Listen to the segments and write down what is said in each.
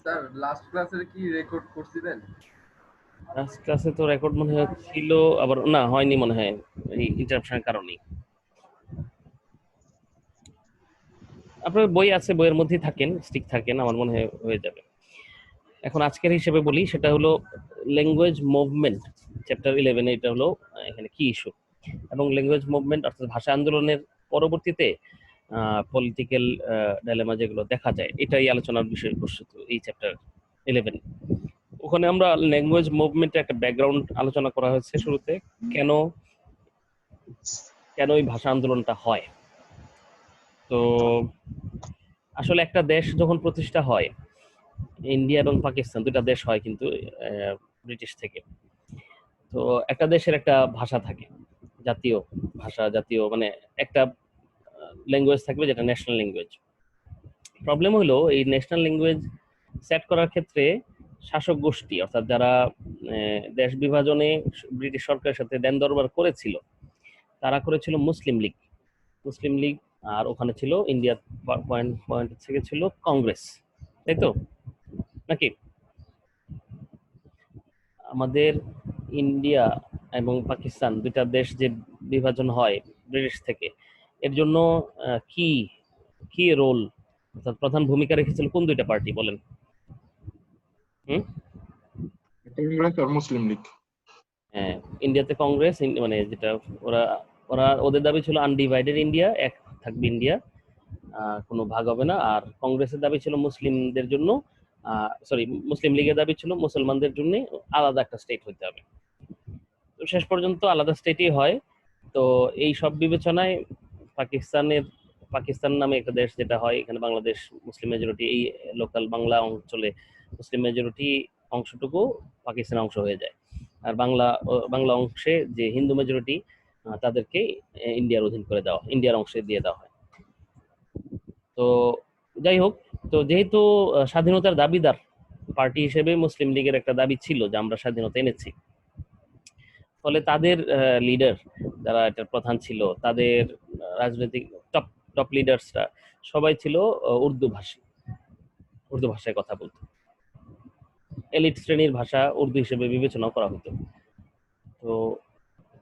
Sir last ক্লাসের কি record করছিলেন? লাস্ট ক্লাসে তো রেকর্ড মনে হয় ছিল, আবার না হয়নি মনে হয় এই ইন্টারাপশনের কারণে। আপনার বই আছে, বইয়ের মধ্যেই থাকেন, স্টিক থাকেন, আমার মনে হয় হয়ে যাবে। এখন আজকের হিসেবে বলি, সেটা হলো ল্যাঙ্গুয়েজ মুভমেন্ট, চ্যাপ্টার 11। এটা হলো এখানে কি ইস্যু, এবং ল্যাঙ্গুয়েজ মুভমেন্ট অর্থাৎ ভাষা আন্দোলনের পরবর্তীতে পলিটিক্যাল ডাইলেমা যেগুলো দেখা যায়, এটাই আলোচনার বিষয়বস্তু এই চ্যাপ্টার 11। ওখানে আমরা ল্যাঙ্গুয়েজ মুভমেন্টের একটা ব্যাকগ্রাউন্ড আলোচনা করা হয়েছে শুরুতে, কেন কেন এই ভাষা আন্দোলনটা হয়। তো আসলে একটা দেশ যখন প্রতিষ্ঠা হয়, ইন্ডিয়া এবং পাকিস্তান দুটা দেশ হয় কিন্তু ব্রিটিশ থেকে। তো একটা দেশের একটা ভাষা থাকে, জাতীয় ভাষা, জাতীয় মানে একটা ল্যাঙ্গুয়েজ থাকবে যেটা ন্যাশনাল ল্যাঙ্গুয়েজ। প্রবলেম হলো এই ন্যাশনাল ল্যাঙ্গুয়েজ সেট করার ক্ষেত্রে শাসক গোষ্ঠী অর্থাৎ যারা দেশ বিভাজনে ব্রিটিশ সরকারের সাথে দেন দরবার করেছিল, তারা করেছিল মুসলিম লীগ। মুসলিম লীগ, আর ওখানে ছিল ইন্ডিয়া পয়েন্ট পয়েন্ট থেকে ছিল কংগ্রেস, তাই তো নাকি? আমাদের ইন্ডিয়া এবং পাকিস্তান দুইটা দেশ যে বিভাজন হয় ব্রিটিশ থেকে, এর জন্য কি কি রোল অর্থাৎ প্রধান ভূমিকা রেখেছিল কোন দুইটা পার্টি বলেন? হুম কংগ্রেস আর মুসলিম লীগ। হ্যাঁ, ইন্ডিয়াতে কংগ্রেস, মানে যেটা ওরা ওরা ওদের দাবি ছিল আনডিভাইডেড ইন্ডিয়া, এক থাকবে ইন্ডিয়া, কোনো ভাগ হবে না। আর কংগ্রেসের দাবি ছিল মুসলিমদের জন্য, সরি, মুসলিম লীগের দাবি ছিল মুসলমানদের জন্য আলাদা একটা স্টেট হতে হবে। তো শেষ পর্যন্ত আলাদা স্টেটই হয়। তো এই সব বিবেচনায় পাকিস্তান নামে একটা দেশ যেটা হয়, এখানে বাংলাদেশ মুসলিম মেজরিটি, এই লোকাল বাংলা অঞ্চলে মুসলিম মেজরিটি অংশটুকু পাকিস্তানের অংশ হয়ে যায়। আর বাংলা অংশে যে হিন্দু মেজরিটি, তাদেরকে ইন্ডিয়ার অধীন করে দেওয়া, ইন্ডিয়ার অংশে দিয়ে দেওয়া হয়। তো যাই হোক, তো যেহেতু স্বাধীনতার দাবিদার পার্টি হিসেবে মুসলিম লীগের একটা দাবি ছিল যে আমরা স্বাধীনতা এনেছি, ফলে তাদের লিডার যারা এটার প্রধান ছিল, তাদের রাজনৈতিক টপ টপ লিডার্সরা সবাই ছিল উর্দু ভাষী, উর্দু ভাষায় কথা বলতো। এলিট শ্রেণীর ভাষা উর্দু হিসেবে বিবেচনা করা হতো। তো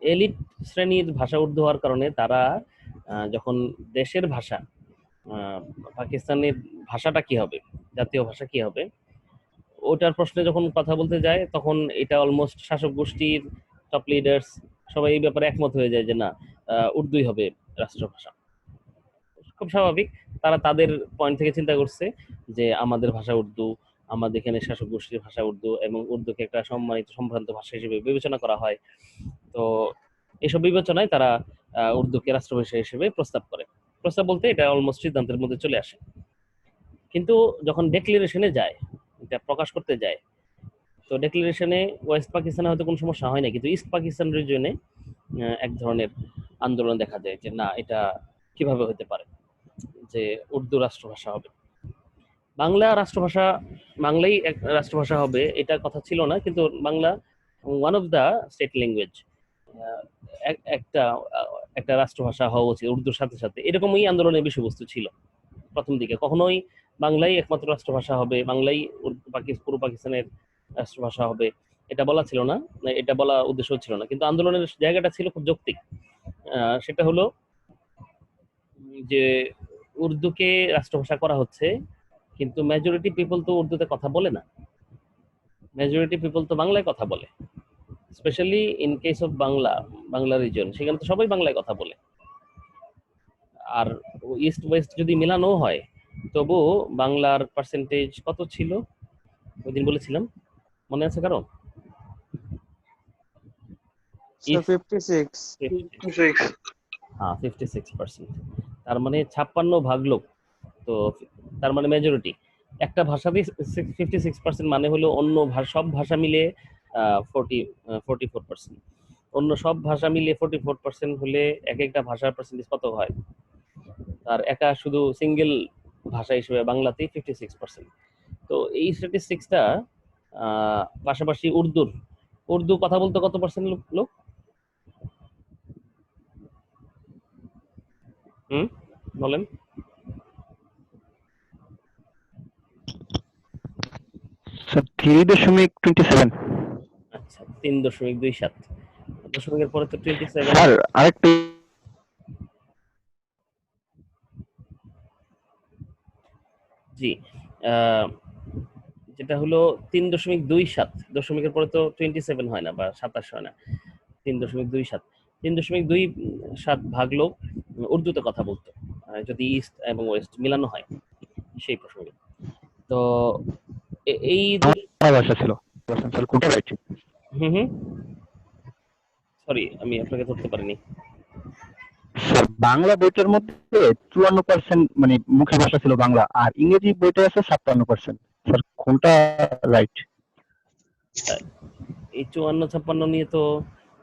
এলিট শ্রেণীর ভাষা উর্দু হওয়ার কারণে তারা যখন দেশের ভাষা, পাকিস্তানের ভাষাটা কি হবে, জাতীয় ভাষা কি হবে, ওটার প্রশ্নে যখন কথা বলতে যায়, তখন এটা অলমোস্ট শাসক গোষ্ঠীর টপ লিডার্স সবাই এই ব্যাপারে একমত হয়ে যায় যে না, উর্দুই হবে রাষ্ট্রভাষা। খুব স্বাভাবিক, তারা তাদের পয়েন্ট থেকে চিন্তা করছে যে আমাদের ভাষা উর্দু, আমাদের এখানে শাসক গোষ্ঠীর ভাষা উর্দু, এবং উর্দুকে একটা সম্মানিত সম্ভ্রান্ত ভাষা হিসেবে বিবেচনা করা হয়। তো এসব বিবেচনায় তারা উর্দুকে রাষ্ট্রভাষা হিসেবে প্রস্তাব করে। প্রস্তাব বলতে এটা অলমোস্ট সিদ্ধান্তের মধ্যে চলে আসে। কিন্তু যখন ডেক্লারেশনে যায়, এটা প্রকাশ করতে যায়, তো ডেক্লারেশনে ওয়েস্ট পাকিস্তানে হয়তো কোনো সমস্যা হয় না, কিন্তু ইস্ট পাকিস্তান রিজনে এক ধরনের আন্দোলন দেখা যায় যে না, এটা কিভাবে হতে পারে যে উর্দু রাষ্ট্রভাষা হবে। বাংলা রাষ্ট্রভাষা, বাংলাই এক রাষ্ট্রভাষা হবে এটা কথা ছিল না, কিন্তু Bangla one of the state language, একটা একটা রাষ্ট্রভাষা হওয়া উচিত উর্দুর সাথে সাথে, এরকমই আন্দোলনের বিষয়বস্তু ছিল প্রথম দিকে। কখনোই বাংলাই একমাত্র রাষ্ট্রভাষা হবে, বাংলাই পুরো পাকিস্তানের রাষ্ট্রভাষা হবে, এটা বলা ছিল না, এটা বলা উদ্দেশ্য ছিল না। কিন্তু আন্দোলনের জায়গাটা ছিল খুব যৌক্তিক। সেটা হলো যে উর্দুকে রাষ্ট্রভাষা করা হচ্ছে, কিন্তু মেজরিটি পিপল তো উর্দুতে কথা বলে না, মেজরিটি পিপল তো বাংলায় কথা বলে। Specially in case of Bangla reason, সেখানে তো সবাই বাংলায় কথা বলে। আর ইস্ট ওয়েস্ট যদি মেলানো হয়, তবু বাংলার পার্সেন্টেজ কত ছিল ওই দিন বলেছিলাম, মনে আছে কারো? 56%। তার মানে 56 ভাগ লোক, তো তার মানে মেজরিটি। একটা ভাষাতেই 56% মানে হলো অন্য সব ভাষা মিলে 44%। অন্য সব ভাষা মিলে 44% হলে এক একটা ভাষার পার্সেন্টেজ কত হয়? আর একা শুধু সিঙ্গেল ভাষা হিসেবে বাংলাতেই 56%। তো এই স্ট্যাটিস্টিক্সটা পাশাপাশি উর্দু কথা বলতে কত পার্সেন্ট লোক? বলেন। স্যার 3.27। আচ্ছা 3.27, দশমিকের পরে তো 27। স্যার আরেকটু জি, আহ, যেটা হলো 3.27, দশমিকের পরে তো 27 হয় না বা 27 হয় না, 3.27। 3.27 ভাগলো উর্দুতে কথা বলতো, যদি ইস্ট এবং ওয়েস্ট মিলানো হয় সেই প্রসঙ্গে। তো এই দুটো বাংলা ভাষা ছিল। স্যার কোনটা রাইট? হুম হুম, সরি আমি আপনাকে ধরতে পারিনি। স্যার বাংলা বইটার মধ্যে 54% মানে মুখের ভাষা ছিল বাংলা, আর ইংরেজি বইটা আছে 57%। স্যার কোনটা রাইট? এই 54-56 নিয়ে তো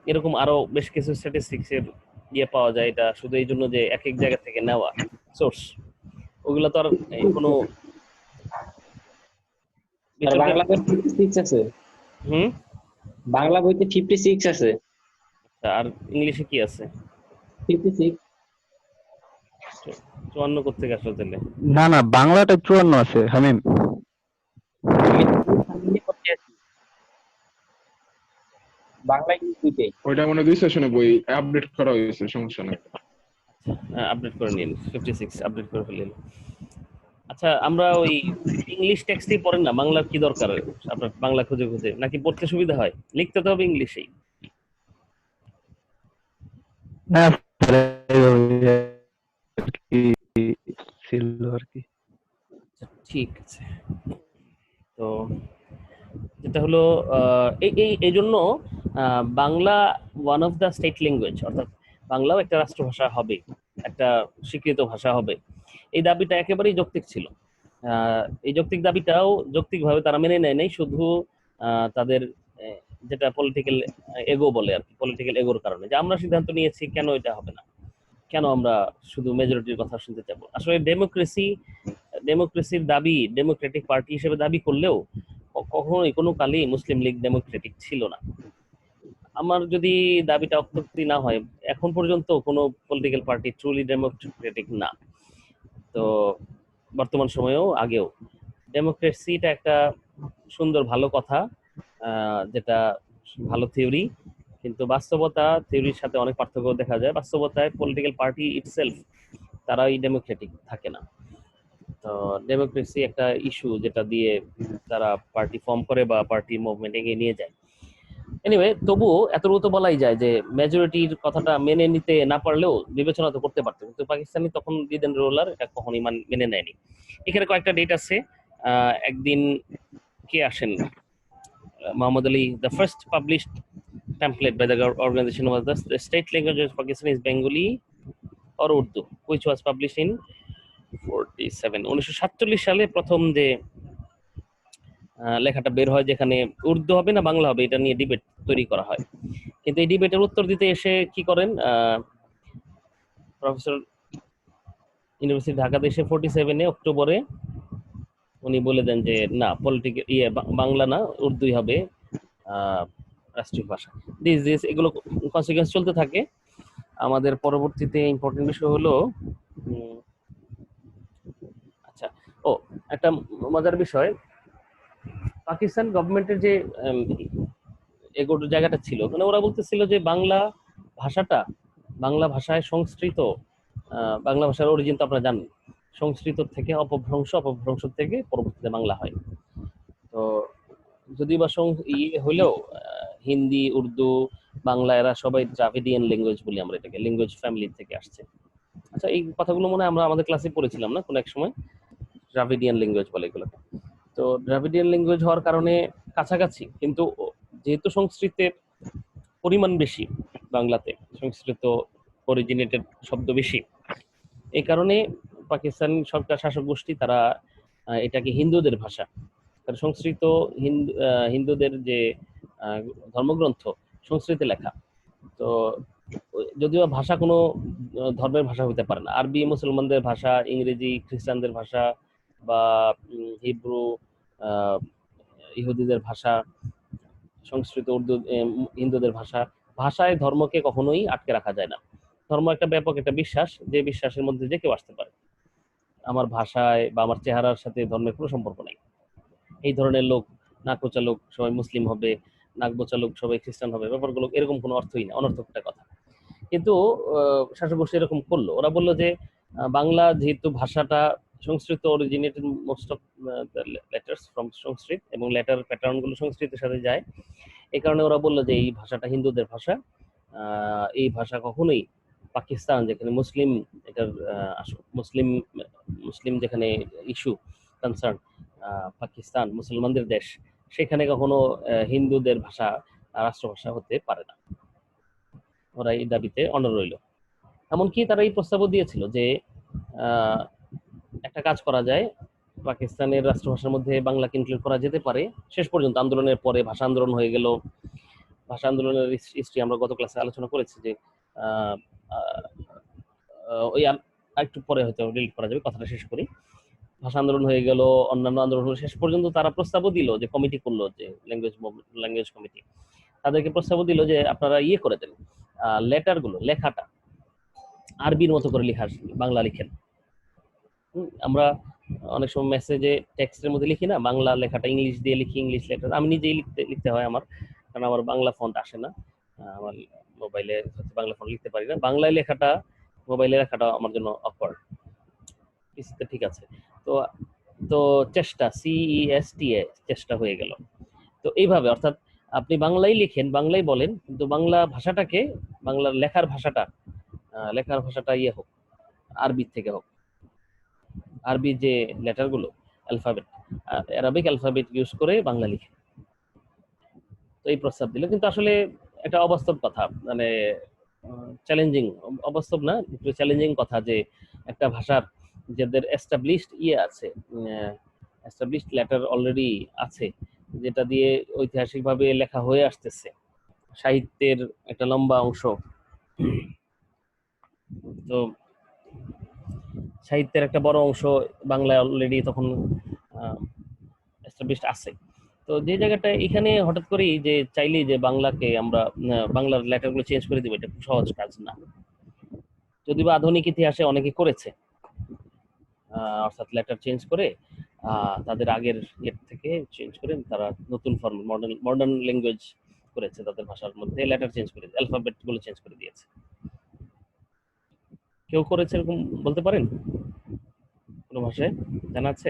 এরকম আরো বেশ কিছু স্ট্যাটিস্টিক্স এর ইয়ে পাওয়া যায়, এটা শুধু এই জন্য যে এক এক জায়গা থেকে নেওয়া সোর্স, ওগুলো তো আর কোনো আর বাংলা বইতে 56 আছে, হুম। বাংলা বইতে 56 আছে। আর ইংলিশে কি আছে? 56 54 কোথেকে আসলো তাহলে? না না, বাংলাটা 54 আছে হামিম। আমি করতে আছি বাংলা ইংলিশ দুইটাই। ওইটা মনে হয় 2 সেশনে বই আপডেট করা হয়েছে, সমস্যা নাই। আপডেট করে নিন, 56 আপডেট করে ফেলেন। আচ্ছা আমরা ওই ইংলিশ টেক্সটই পড়েন না, বাংলার কি দরকার আপনার বাংলা খুঁজে খুঁজে? নাকি পড়তে সুবিধা হয়? লিখতে তো হবে ইংলিশেই। না স্যার, এইভাবে আর কি ছিল আর কি। ঠিক আছে, তো যেটা হলো এই এই এই জন্য Bangla one of the state language, অর্থাৎ বাংলাও একটা রাষ্ট্রভাষা হবে, একটা স্বীকৃত ভাষা হবে, এই দাবিটা একেবারেই যৌক্তিক ছিল। এই যৌক্তিক দাবিটাও যৌক্তিকভাবে তারা মেনে নেয় নাই, শুধু তাদের যেটা পলিটিক্যাল এগো বলে আর কি, পলিটিক্যাল এগোর কারণে, যে আমরা সিদ্ধান্ত নিয়েছি কেন এটা হবে না, কেন আমরা শুধু মেজরিটির কথা শুনতে চাবো। আসলে ডেমোক্রেসির দাবি ডেমোক্রেটিক পার্টি হিসেবে দাবি করলেও কখনোই কোনো কালেই মুসলিম লীগ ডেমোক্রেটিক ছিল না। আমার যদি দাবিটা অত্যুক্তি না হয়, এখন পর্যন্ত কোনো পলিটিক্যাল পার্টি ট্রুলি ডেমোক্রেটিক না। তো বর্তমান সময়েও আগেও ডেমোক্রেসিটা একটা সুন্দর ভালো কথা, যেটা ভালো থিওরি, কিন্তু বাস্তবতা থিওরির সাথে অনেক পার্থক্য দেখা যায়। বাস্তবতায় পলিটিক্যাল পার্টি ইটসেলফ তারাই ডেমোক্রেটিক থাকে না। তো ডেমোক্রেসি একটা ইস্যু যেটা দিয়ে তারা পার্টি ফর্ম করে বা পার্টি মুভমেন্ট এগিয়ে নিয়ে যায়। এনিওয়ে, তবুও এতটুকু তো বলাই যায় যে মেজরিটির কথাটা মেনে নিতে না পারলেও বিবেচনা তো করতে পারতো, কিন্তু পাকিস্তানি তখন লিড এন্ড রোলার এটা কখনোই মেনে নেয়নি। এখানে কয়েকটা ডেট আছে। একদিন কে আসেন, Muhammad Ali, the first published template by the organization was the state language of Pakistan is Bengali or Urdu, which was published in 47, 1947 সালে প্রথম যে লেখাটা বের হয়, যেখানে উর্দু হবে না বাংলা হবে এটা নিয়ে ডিবেট তৈরি করা হয়। কিন্তু এই ডিবেটের উত্তর দিতে এসে কি করেন প্রফেসর ইউনিভার্সিটি ঢাকাতে এসে 47 অক্টোবরে উনি বলে দেন যে না, পলিটিক্যাল বাংলা না উর্দুই হবে রাষ্ট্রীয় ভাষা। দিস এগুলো কনসিকুয়েন্স চলতে থাকে। আমাদের পরবর্তীতে ইম্পর্টেন্ট বিষয় হলো আচ্ছা, ও একটা মজার বিষয়, পাকিস্তান গভর্নমেন্টের যে এগোর জায়গাটা ছিল, মানে ওরা বলতেছিল যে বাংলা ভাষাটা, বাংলা ভাষায় সংস্কৃত, বাংলা ভাষার অরিজিন তো আপনারা জানেন, সংস্কৃত থেকে অপভ্রংশ, অপভ্রংশ থেকে পরবর্তীতে বাংলা হয়। তো যদি বা হইলেও হিন্দি, উর্দু, বাংলা এরা সবাই দ্রাভিডিয়ান ল্যাঙ্গুয়েজ বলি আমরা এটাকে, ল্যাঙ্গুয়েজ ফ্যামিলি থেকে আসছে। আচ্ছা, এই কথাগুলো মনে হয় আমরা আমাদের ক্লাসে পড়েছিলাম না কোনো এক সময়, দ্রাভিডিয়ান ল্যাঙ্গুয়েজ বলে এগুলোকে। তো দ্রাভিডিয়ান ল্যাঙ্গুয়েজ হওয়ার কারণে কাছাকাছি, কিন্তু যেহেতু সংস্কৃতের পরিমাণ বেশি বাংলাতে, সংস্কৃত অরিজিনেটেড শব্দ বেশি, এই কারণে পাকিস্তান সরকার শাসক গোষ্ঠী তারা এটাকে হিন্দুদের ভাষা, কারণ সংস্কৃত হিন্দুদের যে ধর্মগ্রন্থ সংস্কৃতে লেখা। তো যদিও ভাষা কোনো ধর্মের ভাষা হইতে পারে না, আরবি মুসলমানদের ভাষা, ইংরেজি খ্রিস্টানদের ভাষা, বা হিব্রু ইহুদিদের ভাষা, সংস্কৃত উর্দু হিন্দুদের ভাষা। ভাষায় ধর্মকে কখনোই আটকে রাখা যায় না। ধর্ম একটা ব্যাপক একটা বিশ্বাস, যে বিশ্বাসের মধ্যে যে কেউ আসতে পারে। আমার ভাষায় বা আমার চেহারার সাথে ধর্মের কোনো সম্পর্ক নেই। এই ধরনের লোক নাক বোচা লোক সবাই মুসলিম হবে, নাক বোচা লোক সবাই খ্রিস্টান হবে, ব্যাপারগুলো এরকম কোনো অর্থই না, অনর্থক একটা কথা। কিন্তু শাসক গোষ্ঠী এরকম করলো, ওরা বললো যে বাংলা যেহেতু ভাষাটা Sanskrit originated, most of letters from Sanskrit, এবং লেটার প্যাটার্ন গুলো সংস্কৃতের সাথে যায়, এই কারণে ওরা বললো যে এই ভাষাটা হিন্দুদের ভাষা, এই ভাষা কখনোই পাকিস্তান যেখানে মুসলিম, এটার মুসলিম মুসলিম যেখানে ইস্যু কনসার্ন, পাকিস্তান মুসলমানদের দেশ, সেখানে কখনো হিন্দুদের ভাষা রাষ্ট্রভাষা হতে পারে না। ওরা এই দাবিতে অনড় রইল। এমনকি তারা এই প্রস্তাবও দিয়েছিল যে একটা কাজ করা যায়, পাকিস্তানের রাষ্ট্রভাষার মধ্যে বাংলাকে ইনক্লুড করা যেতে পারে। শেষ পর্যন্ত আন্দোলনের পরে ভাষা আন্দোলন হয়ে গেল। ভাষা আন্দোলনের হিস্ট্রি আমরা গত ক্লাসে আলোচনা করেছি, যে ওই একটু পরে হয়তো ডিলিট করা যাবে, কথাটা শেষ করি। ভাষা আন্দোলন হয়ে গেল, অন্যান্য আন্দোলন হলো, শেষ পর্যন্ত তারা প্রস্তাবও দিল, যে কমিটি করলো, যে ল্যাঙ্গুয়েজ কমিটি, তাদেরকে প্রস্তাবও দিল যে আপনারা ইয়ে করে দেন, লেটারগুলো, লেখাটা আরবির মতো করে লেখা, বাংলা লিখেন। আমরা অনেক সময় মেসেজে টেক্সটের মধ্যে লিখি না, বাংলা লেখাটা ইংলিশ দিয়ে লিখি, ইংলিশ লেটার আমি নিজেই লিখতে হয় আমার, কারণ আমার বাংলা ফন্ট আসে না, আমার মোবাইলে বাংলা ফন্ট লিখতে পারি না, বাংলায় লেখাটা, মোবাইলে লেখাটা আমার জন্য অকওয়ার্ড। ঠিক আছে, তো তো চেষ্টা, CESTA, চেষ্টা হয়ে গেল। তো এইভাবে, অর্থাৎ আপনি বাংলায় লিখেন, বাংলায় বলেন, কিন্তু বাংলা ভাষাটাকে, বাংলার লেখার ভাষাটা ইয়ে হোক, আরবি থেকে হোক, আরবি যে লেটারগুলো, অ্যালফাবেট, অ্যারাবিক অ্যালফাবেট ইউজ করে বাংলা লিখে। তো এই প্রস্তাব দিল, কিন্তু আসলে এটা অবাস্তব কথা, মানে চ্যালেঞ্জিং, অবাস্তব না, একটু চ্যালেঞ্জিং কথা, যে একটা ভাষার যাদের এস্টাবলিশড ইয়ে আছে, এস্টাবলিশড লেটার অলরেডি আছে, যেটা দিয়ে ঐতিহাসিকভাবে লেখা হয়ে আসতেছে, সাহিত্যের একটা লম্বা অংশ, তো সাহিত্যের একটা বড় অংশ বাংলায় অলরেডি তখন এস্টাবলিশড আছে। তো যে জায়গাটা এখানে হঠাৎ করেই যে চাইলেই যে বাংলাকে আমরা বাংলার লেটারগুলো চেঞ্জ করে দিব, এটা খুব সহজ কাজ না। যদিও আধুনিক ইতিহাসে অনেকে করেছে, অর্থাৎ লেটার চেঞ্জ করে তাদের আগের ইয়ের থেকে চেঞ্জ করে তারা নতুন ফর্ম, মডার্ন ল্যাঙ্গুয়েজ করেছে, তাদের ভাষার মধ্যে লেটার চেঞ্জ করে, অ্যালফাবেট গুলো চেঞ্জ করে দিয়েছে। কেউ করেছে এরকম বলতে পারেন? কোনো ভাষায় জানা আছে?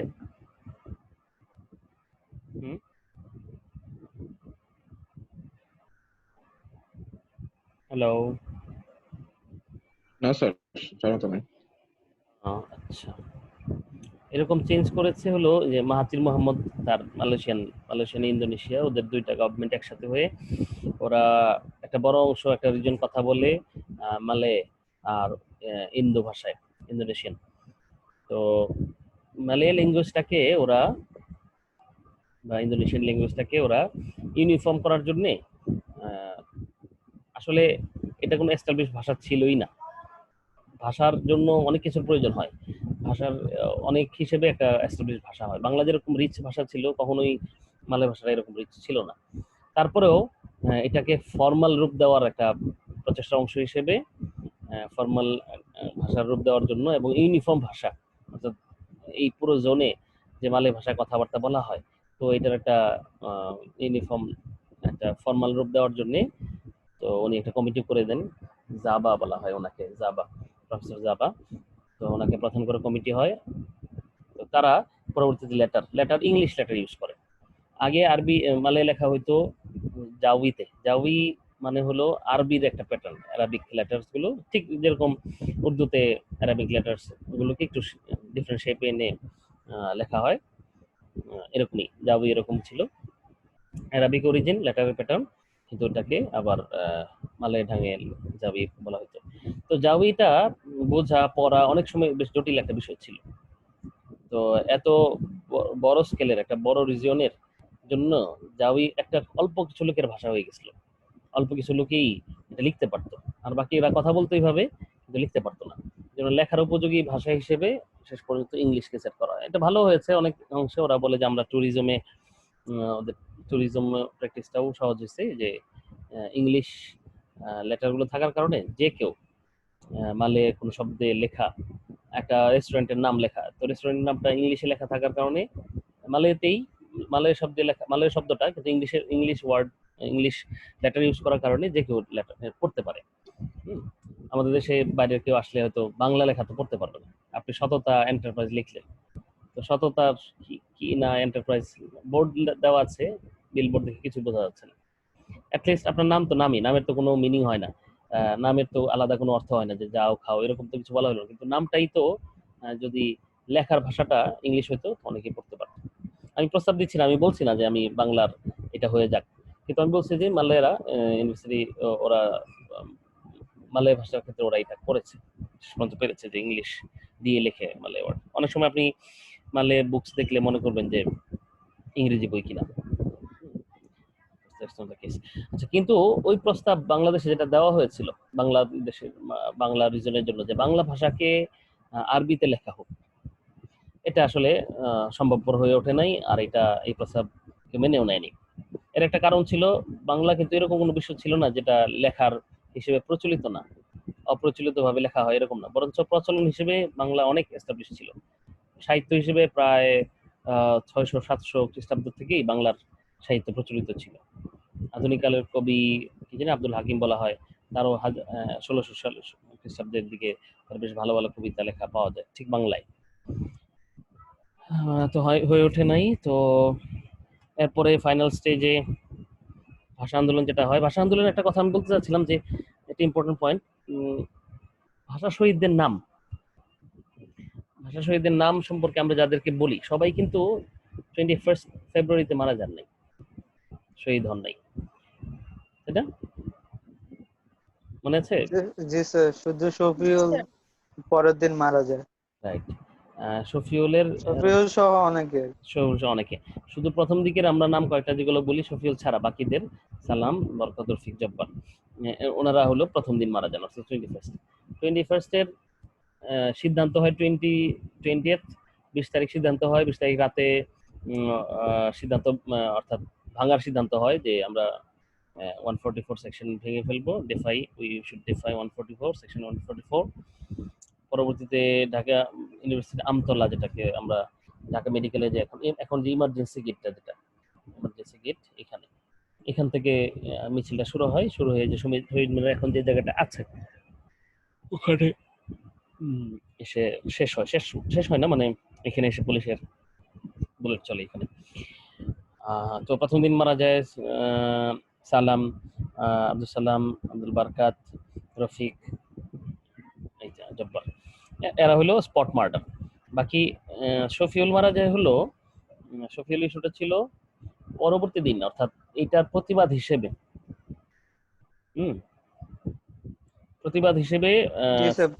হ্যালো, না স্যার, জানা তো নাই। আচ্ছা, এরকম চেঞ্জ করেছে হলো যে মাহাতির মোহাম্মদ, তার মালয়েশিয়ান ইন্দোনেশিয়া, ওদের দুইটা গভর্নমেন্ট একসাথে হয়ে ওরা একটা বড় অংশ, একটা রিজন কথা বলে মালে আর ইন্দো ভাষায়, ইন্দোনেশিয়ান। তো মালয় ল্যাঙ্গুয়েজটাকে ওরা, বা ইন্দোনেশিয়ান ল্যাঙ্গুয়েজটাকে ওরা ইউনিফর্ম করার জন্যে, আসলে এটা কোনো এস্টাবলিশ ভাষা ছিলই না। ভাষার জন্য অনেক কিছুর প্রয়োজন হয়, ভাষার অনেক হিসেবে একটা এস্টাবলিশ ভাষা হয়। বাংলা যেরকম রিচ ভাষা ছিল, কখনোই মালয় ভাষাটা এরকম রিচ ছিল না। তারপরেও এটাকে ফর্মাল রূপ দেওয়ার একটা প্রচেষ্টার অংশ হিসেবে, ফর্মাল ভাষার রূপ দেওয়ার জন্য এবং ইউনিফর্ম ভাষা, অর্থাৎ এই পুরো জোনে যে মালয় ভাষায় কথাবার্তা বলা হয়, তো এটার একটা ইউনিফর্ম, একটা ফর্মাল রূপ দেওয়ার জন্য তো উনি একটা কমিটি করে দেন, জাবা বলা হয় ওনাকে, জাবা, প্রফেসর জাবা। তো ওনাকে প্রধান করে কমিটি হয়। তো তারা পরবর্তীতে লেটার ইংলিশ লেটার ইউজ করে। আগে আরবি মালয় লেখা হইতো জাউইতে, জাউই মানে হলো আরবির একটা প্যাটার্ন, অ্যারাবিক লেটার্স গুলো ঠিক যেরকম উর্দুতে অ্যারাবিক লেটার্স গুলোকে একটু ডিফারেন্ট শেপে এনে লেখা হয়, এরকমই জাউই এরকম ছিল, অ্যারাবিক অরিজিন লেটারের প্যাটার্ন, কিন্তু ওটাকে আবার মালয় ঢাঙে জাউই বলা হতো। তো জাউইটা বোঝা পড়া অনেক সময় বেশ জটিল একটা বিষয় ছিল। তো এত বড় স্কেলের একটা বড় রিজিয়নের জন্য জাউই একটা অল্প কিছু লোকের ভাষা হয়ে গেছিল, অল্প কিছু লোকেই এটা লিখতে পারতো, আর বাকি এরা কথা বলতো এইভাবে, কিন্তু লিখতে পারতো না। যেন লেখার উপযোগী ভাষা হিসেবে শেষ পর্যন্ত ইংলিশকে সেট করা হয়। এটা ভালো হয়েছে অনেক অংশে। ওরা বলে যে আমরা ট্যুরিজমে, ওদের ট্যুরিজম প্র্যাকটিসটাও সহজ হয়েছে, যে ইংলিশ লেটারগুলো থাকার কারণে যে কেউ মালয়ে কোনো শব্দে লেখা, একটা রেস্টুরেন্টের নাম লেখা, তো রেস্টুরেন্টের নামটা ইংলিশে লেখা থাকার কারণে মালয়েতেই মালয় শব্দে লেখা, মালয় শব্দটা কিন্তু English word, English letter use করার কারণে যে কেউ লেটার পড়তে পারে। আমাদের দেশে বাইরের কেউ আসলে হয়তো বাংলা লেখা তো পড়তে পারবে না। আপনি সততা এন্টারপ্রাইজ লিখলেন, তো সততার কি না এন্টারপ্রাইজ বোর্ড দেওয়া আছে, বিল বোর্ড দেখে কিছু বোঝা যাচ্ছে না। অ্যাটলিস্ট আপনার নাম তো নামই, নামের তো কোনো মিনিং হয় না, নামের তো আলাদা কোনো অর্থ হয় না যে যাও খাও এরকম তো কিছু বলা হলো, কিন্তু নামটাই তো যদি লেখার ভাষাটা ইংলিশ হইতো অনেকেই পড়তে পারত। আমি প্রস্তাব দিচ্ছি না, আমি বলছি না যে আমি বাংলার এটা হয়ে যাক, কিন্তু আমি বলছি যে মালয়েরা ইউনিভার্সিটি ওরা মালয় ভাষার ক্ষেত্রে ওরা এটা করেছে, শেষ পর্যন্ত পেরেছে যে ইংলিশ দিয়ে লেখে মালয় ওয়ার্ড। অনেক সময় আপনি মালয় বুকস দেখলে মনে করবেন যে ইংরেজি বই কিনা। আচ্ছা, কিন্তু ওই প্রস্তাব বাংলাদেশে যেটা দেওয়া হয়েছিল বাংলাদেশের বাংলা রিজনের জন্য, যে বাংলা ভাষাকে আরবিতে লেখা হোক, এটা আসলে সম্ভবপর হয়ে ওঠে নাই, আর এটা এই প্রস্তাবকে মেনেও নেয়নি। এর একটা কারণ ছিল, বাংলা কিন্তু এরকম কোনো বিষয় ছিল না যেটা লেখার হিসেবে প্রচলিত না, অপ্রচলিত ভাবে লেখা হয় এরকম না, বরঞ্চ প্রচলন হিসেবে বাংলা অনেক এস্টাবলিশ ছিল। সাহিত্য হিসেবে প্রায় 600-700 খ্রিস্টাব্দ থেকেই বাংলার সাহিত্য প্রচলিত ছিল। আধুনিক কালের কবি কি জানি আব্দুল হাকিম বলা হয়, তারও 1600 খ্রিস্টাব্দের দিকে তার বেশ ভালো ভালো কবিতা লেখা পাওয়া যায় ঠিক বাংলায়। তো হয়ে ওঠে নাই। তো এরপরে ফাইনাল স্টেজে ভাষা আন্দোলন যেটা হয়, ভাষা আন্দোলনের একটা কথা আমি বলতে চাচ্ছিলাম যে একটা ইম্পর্টেন্ট পয়েন্ট, ভাষা শহীদদের নাম, ভাষা শহীদদের নাম সম্পর্কে আমরা যাদেরকে বলি সবাই কিন্তু 21 ফেব্রুয়ারিতে মারা যান নাই, শহীদ হন নাই, তাই না? মনে আছে? জি স্যার, শুধু শফিউল পরের দিন মারা যায়। রাইট। শফিউলের শফিউল সহ অনেকে। শুধু প্রথম দিকের আমরা নাম কয়েকটা যেগুলো বলি শফিউল ছাড়া বাকিদের সালাম, বরকত, রফিক, জব্বার, ওনারা হলো প্রথম দিন মারা যান, অর্থাৎ 21 এর সিদ্ধান্ত হয় 20 তারিখ সিদ্ধান্ত হয়, 20 তারিখ রাতে সিদ্ধান্ত অর্থাৎ ভাঙার সিদ্ধান্ত হয় যে আমরা 144 সেকশন ভেঙে ফেলবো, উই শুড ডিফাই 144 সেকশন 144। পরবর্তীতে ঢাকা ইউনিভার্সিটি আমতলা, যেটাকে আমরা ঢাকা মেডিকেলে যে এখন যে ইমার্জেন্সি গেটটা, যেটা ইমার্জেন্সি গেট, এখান থেকে মিছিলটা শুরু হয়ে যে শহীদ মিনার এখন যে জায়গাটা আছে ওখানে এসে শেষ হয় না, মানে এখানে এসে পুলিশের বুলেট চলে এখানে। তো প্রথম দিন মারা যায় সালাম, আব্দুল সালাম, আব্দুল বারকাত, রফিক, জব্বার, এরা হলো স্পট মার্ডার। বাকি শফিউল মারা যায় হলো, শফিউল ইস্যুটা ছিল পরবর্তী দিন, অর্থাৎ এইটার প্রতিবাদ হিসেবে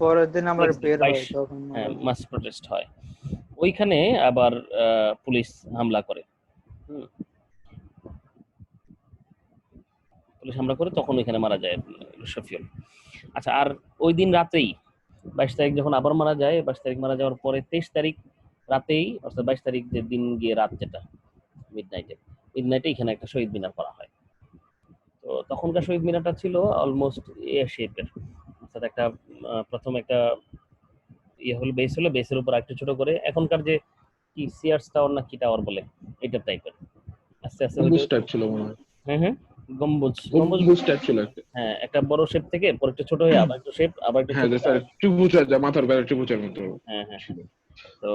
পরের দিন আবার বের হয়, তখন মাস প্রটেস্ট হয়, ওইখানে আবার পুলিশ হামলা করে, তখন ওইখানে মারা যায় শফিউল। আচ্ছা, আর ওই দিন রাতেই 22 তারিখ যখন আবার মারা যায়, 22 তারিখ মারা যাওয়ার পরে 23 তারিখ রাতেই, অর্থাৎ 22 তারিখ যে দিন গিয়ে রাত, যেটা মিডনাইটে এখানে একটা শহীদ মিনার করা হয়। তো তখনকার শহীদ মিনারটা ছিল অলমোস্ট শেপের, অর্থাৎ একটা প্রথম একটা বেসের উপর একটু ছোট করে, এখনকার যে কি সিয়ার্স টাওয়ার না কি টাওয়ার বলে এটা টাইপের, আস্তে আস্তে ছিল মনে হয়। হ্যাঁ গম্বুজ টাইপ ছিল একটা। হ্যাঁ, একটা বড় শেপ থেকে পরে একটু ছোট হয়ে আবার একটু শেপ, আবার একটু হ্যাঁ স্যার, ত্রিভুজের যা মাথার বাইরে ত্রিভুজের মতো। হ্যাঁ, তো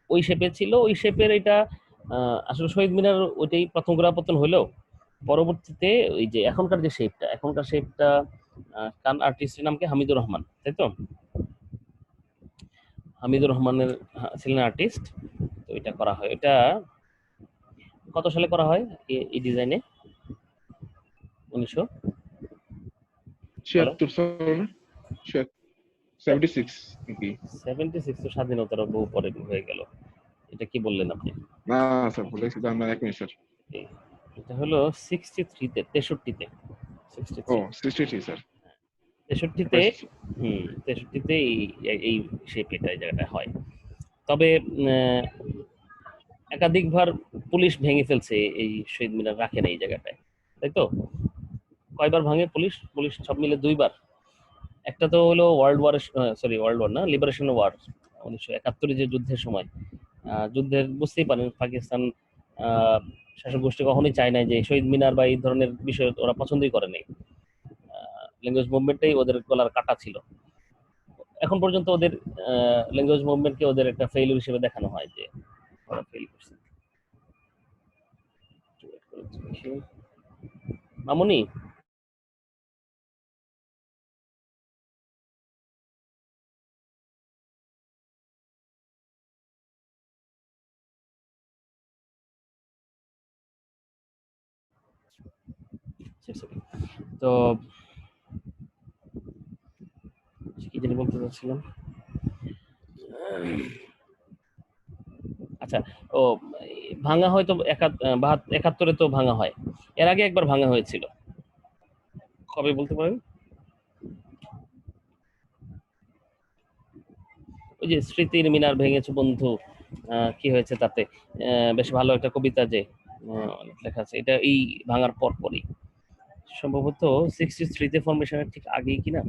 ওই শেপে ছিল, ওই শেপের এটা আসলে শহীদ মিনার ওইটাই প্রথম গোড়াপতন হলেও পরবর্তীতে ওই যে এখনকার শেপটা কান আর্টিস্টের নাম কি হামিদুর রহমান, তাই তো? হামিদুর রহমানের ছিলেন আর্টিস্ট, তো এটা করা হয়। এটা কত সালে করা হয় এই ডিজাইনে? 1976 তো স্বাধীনতার বহু পরে হয়ে গেল। এটা কি বললেন আপনি? না স্যার, বলেছি তো আমরা 1 মিনিট স্যার। এটা হলো 63 তে 63 তে 63 স্যার, 63 তে এই শেপ এটা জায়গাটা হয়। তবে একাধিকবার পুলিশ ভেঙে ফেলছে এই শহীদ মিনার, রাখে না এই জায়গাটায়, তাই তো? কয়বার ভাঙে পুলিশ সব মিলে 2 বার। একটা তো হলো ওয়ার্ল্ড ওয়ার না, লিবারেশন ওয়ার 1971 যে যুদ্ধের সময়, যুদ্ধের বুঝতেই পারেন পাকিস্তান শাসক গোষ্ঠী কখনোই চায় না যে শহীদ মিনার বা এই ধরনের বিষয় ওরা পছন্দই করে নাই। ল্যাঙ্গুয়েজ মুভমেন্টটাই ওদের গলার কাটা ছিল। এখন পর্যন্ত ওদের ল্যাঙ্গুয়েজ মুভমেন্টকে ওদের একটা ফেইলিউর হিসেবে দেখানো হয় যে ওরা ফেল করছে। মামুনি, তো কি জানি বলতে চাচ্ছিলাম। আচ্ছা, ও ভাঙা হয়তো 71 তো ভাঙা হয়, এর আগে একবার ভাঙা হয়েছিল, কবে বলতে পারেন? ওই যে স্মৃতির মিনার ভেঙেছে বন্ধু, কি হয়েছে তাতে, বেশ ভালো একটা কবিতা যে লেখা আছে, এটা এই ভাঙার পর পরই সম্ভবত 63-তে ফরমেশনের ঠিক আগেই কিনা।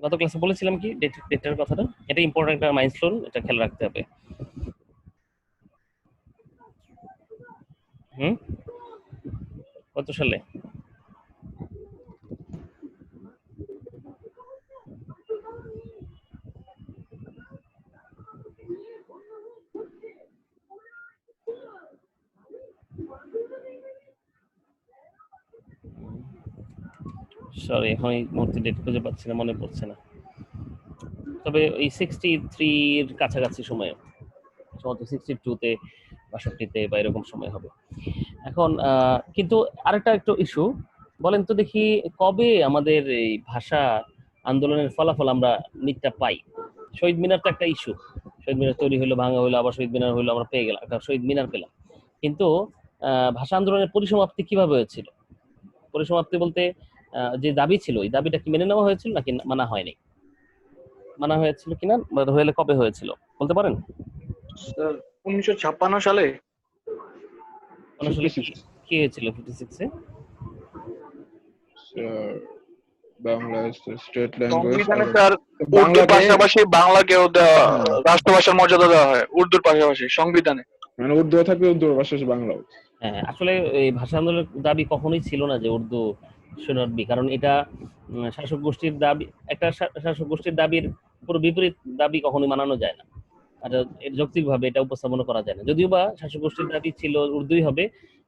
গত ক্লাসে বলেছিলাম কি ডেটার কথাটা, এটা ইম্পর্টেন্ট একটা মাইলস্টোন, এটা খেয়াল রাখতে হবে। কত সালে? সরি, এখন এই মুহূর্তে ডেট খুঁজে পাচ্ছি না, মনে পড়ছে না, তবে এই 63-র কাছাকাছি সময়ে, সম্ভবত 62-তে 62-তে বা এরকম সময় হবে। এখন কিন্তু আরেকটা একটু ইস্যু, বলেন তো দেখি, কবে আমাদের এই ভাষা আন্দোলনের ফলাফল আমরা নিটটা পাই? শহীদ মিনার তো একটা ইস্যু, শহীদ মিনার তৈরি হলো, ভাঙা হলো, আবার শহীদ মিনার হলো, আমরা পেয়ে গেলাম, একটা শহীদ মিনার পেলাম, কিন্তু ভাষা আন্দোলনের পরিসমাপ্তি কিভাবে হয়েছিল? পরিসমাপ্তি বলতে যে দাবি ছিল, এই দাবিটা কি মেনে নেওয়া হয়েছিল নাকি মানা হয়নি? মানা হয়েছিল কিনা, হলে কবে হয়েছিল বলতে পারেন? স্যার 1956 সালে। কি হয়েছিল 56-এ? বাংলা স্টেট ল্যাঙ্গুয়েজ, সংবিধানে স্যার উর্দুর পাশাপাশি বাংলাকেও রাষ্ট্রভাষার মর্যাদা দেওয়া হয়, উর্দুর পাশাপাশি সংবিধানে। মানে উর্দু থাকবে, উর্দুর পাশাপাশি বাংলাও। হ্যাঁ, আসলে এই ভাষা আন্দোলনের দাবি কখনোই ছিল না যে উর্দু শুনারবি, কারণ এটা শাসক গোষ্ঠীর দাবি, একটা শাসক গোষ্ঠীর দাবির পুরো বিপরীত দাবি কখনোই মানানো যায় না, আর যৌক্তিকভাবে এটা উপস্থাপন করা যায় না। যদিও বা শাসক গোষ্ঠীর দাবি ছিল উর্দুই হবে,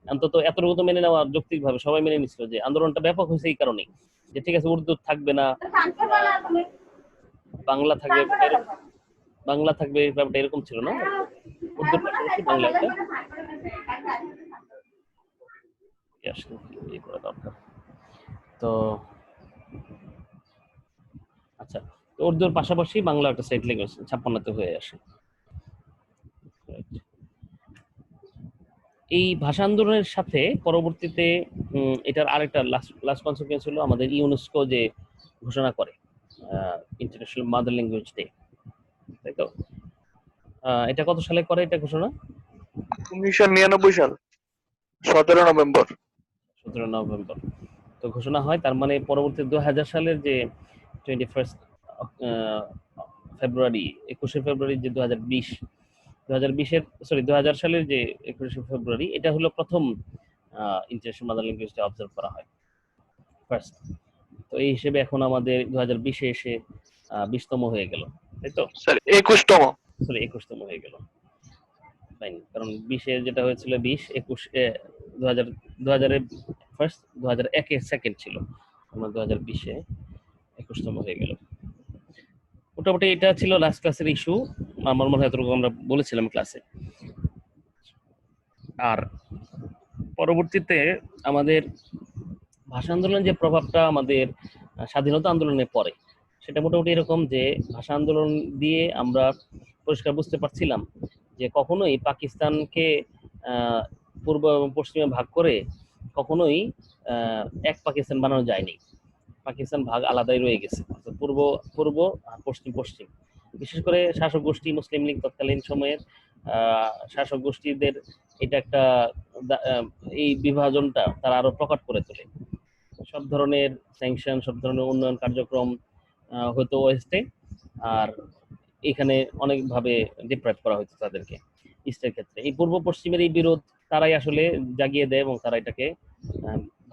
অন্তত এতটুকু তো মেনে নেওয়া যৌক্তিকভাবে সবাই মেনে নিছিল যে আন্দোলনটা ব্যাপক হয়েছে এই কারণেই, যে ঠিক আছে উর্দু থাকবে না, বাংলা থাকবে, বাংলা থাকবে, ব্যাপারটা এরকম ছিল না, উর্দুর পাশাপাশি বাংলা একটা দরকার। তো আচ্ছা, উর্দুর পাশাপাশি বাংলা একটা স্টেট ল্যাঙ্গুয়েজ 56-তে হয়ে আসে। এই ভাষা আন্দোলনের সাথে পরবর্তীতে এটার আরেকটা লাস্ট কনসিকুয়েন্স হলো আমাদের ইউনেস্কো যে ঘোষণা করে ইন্টারন্যাশনাল মাদার ল্যাঙ্গুয়েজ ডে, তাই তো? এটা কত সালে করে এটা ঘোষণা? 1999 সাল, 17 নভেম্বর। 17 নভেম্বর তো ঘোষণা হয়। তার মানে পরবর্তী 2000 সালের যে 21 ফেব্রুয়ারি, 21শে ফেব্রুয়ারি যে 2020 সালের যে 21শে ফেব্রুয়ারি, এটা হলো প্রথম international mother language day observe করা হয় ফার্স্ট। তো এই হিসেবে এখন আমাদের 2020-এ এসে 20তম হয়ে গেল, তাই তো স্যার? 21তম, সরি 21তম হয়ে গেল, ফাইন, কারণ 20-এ যেটা হয়েছিল 20, 21, 2000-এ ফার্স্ট, 2001-এ সেকেন্ড ছিল, আমরা 2020-এ 21তম হয়ে গেল। মোটামুটি এটা ছিল লাস্ট ক্লাসের ইস্যু, আমার মনে হয় এতটুকু আমরা বলেছিলাম ক্লাসে। আর পরবর্তীতে আমাদের ভাষা আন্দোলনের যে প্রভাবটা আমাদের স্বাধীনতা আন্দোলনে পড়ে, সেটা মোটামুটি এরকম যে ভাষা আন্দোলন দিয়ে আমরা পরিষ্কার বুঝতে পারছিলাম যে কখনোই পাকিস্তানকে পূর্ব এবং পশ্চিমে ভাগ করে কখনোই এক পাকিস্তান বানানো যায়নি। পাকিস্তান ভাগ আলাদাই রয়ে গেছে, পূর্ব পূর্ব আর পশ্চিম পশ্চিম। বিশেষ করে শাসক গোষ্ঠী মুসলিম লীগ তৎকালীন সময়ের শাসক গোষ্ঠীদের এটা একটা এই বিভাজনটা তারা আরো প্রকট করে তোলে। সব ধরনের স্যাংশন, সব ধরনের উন্নয়ন কার্যক্রম হতো ওয়েস্টে, আর এখানে অনেকভাবে ডিপ্রাইভ করা হতো তাদেরকে। ইস্টের ক্ষেত্রে এই পূর্ব পশ্চিমের এই বিরোধ তারাই আসলে জাগিয়ে দেয় এবং তারা এটাকে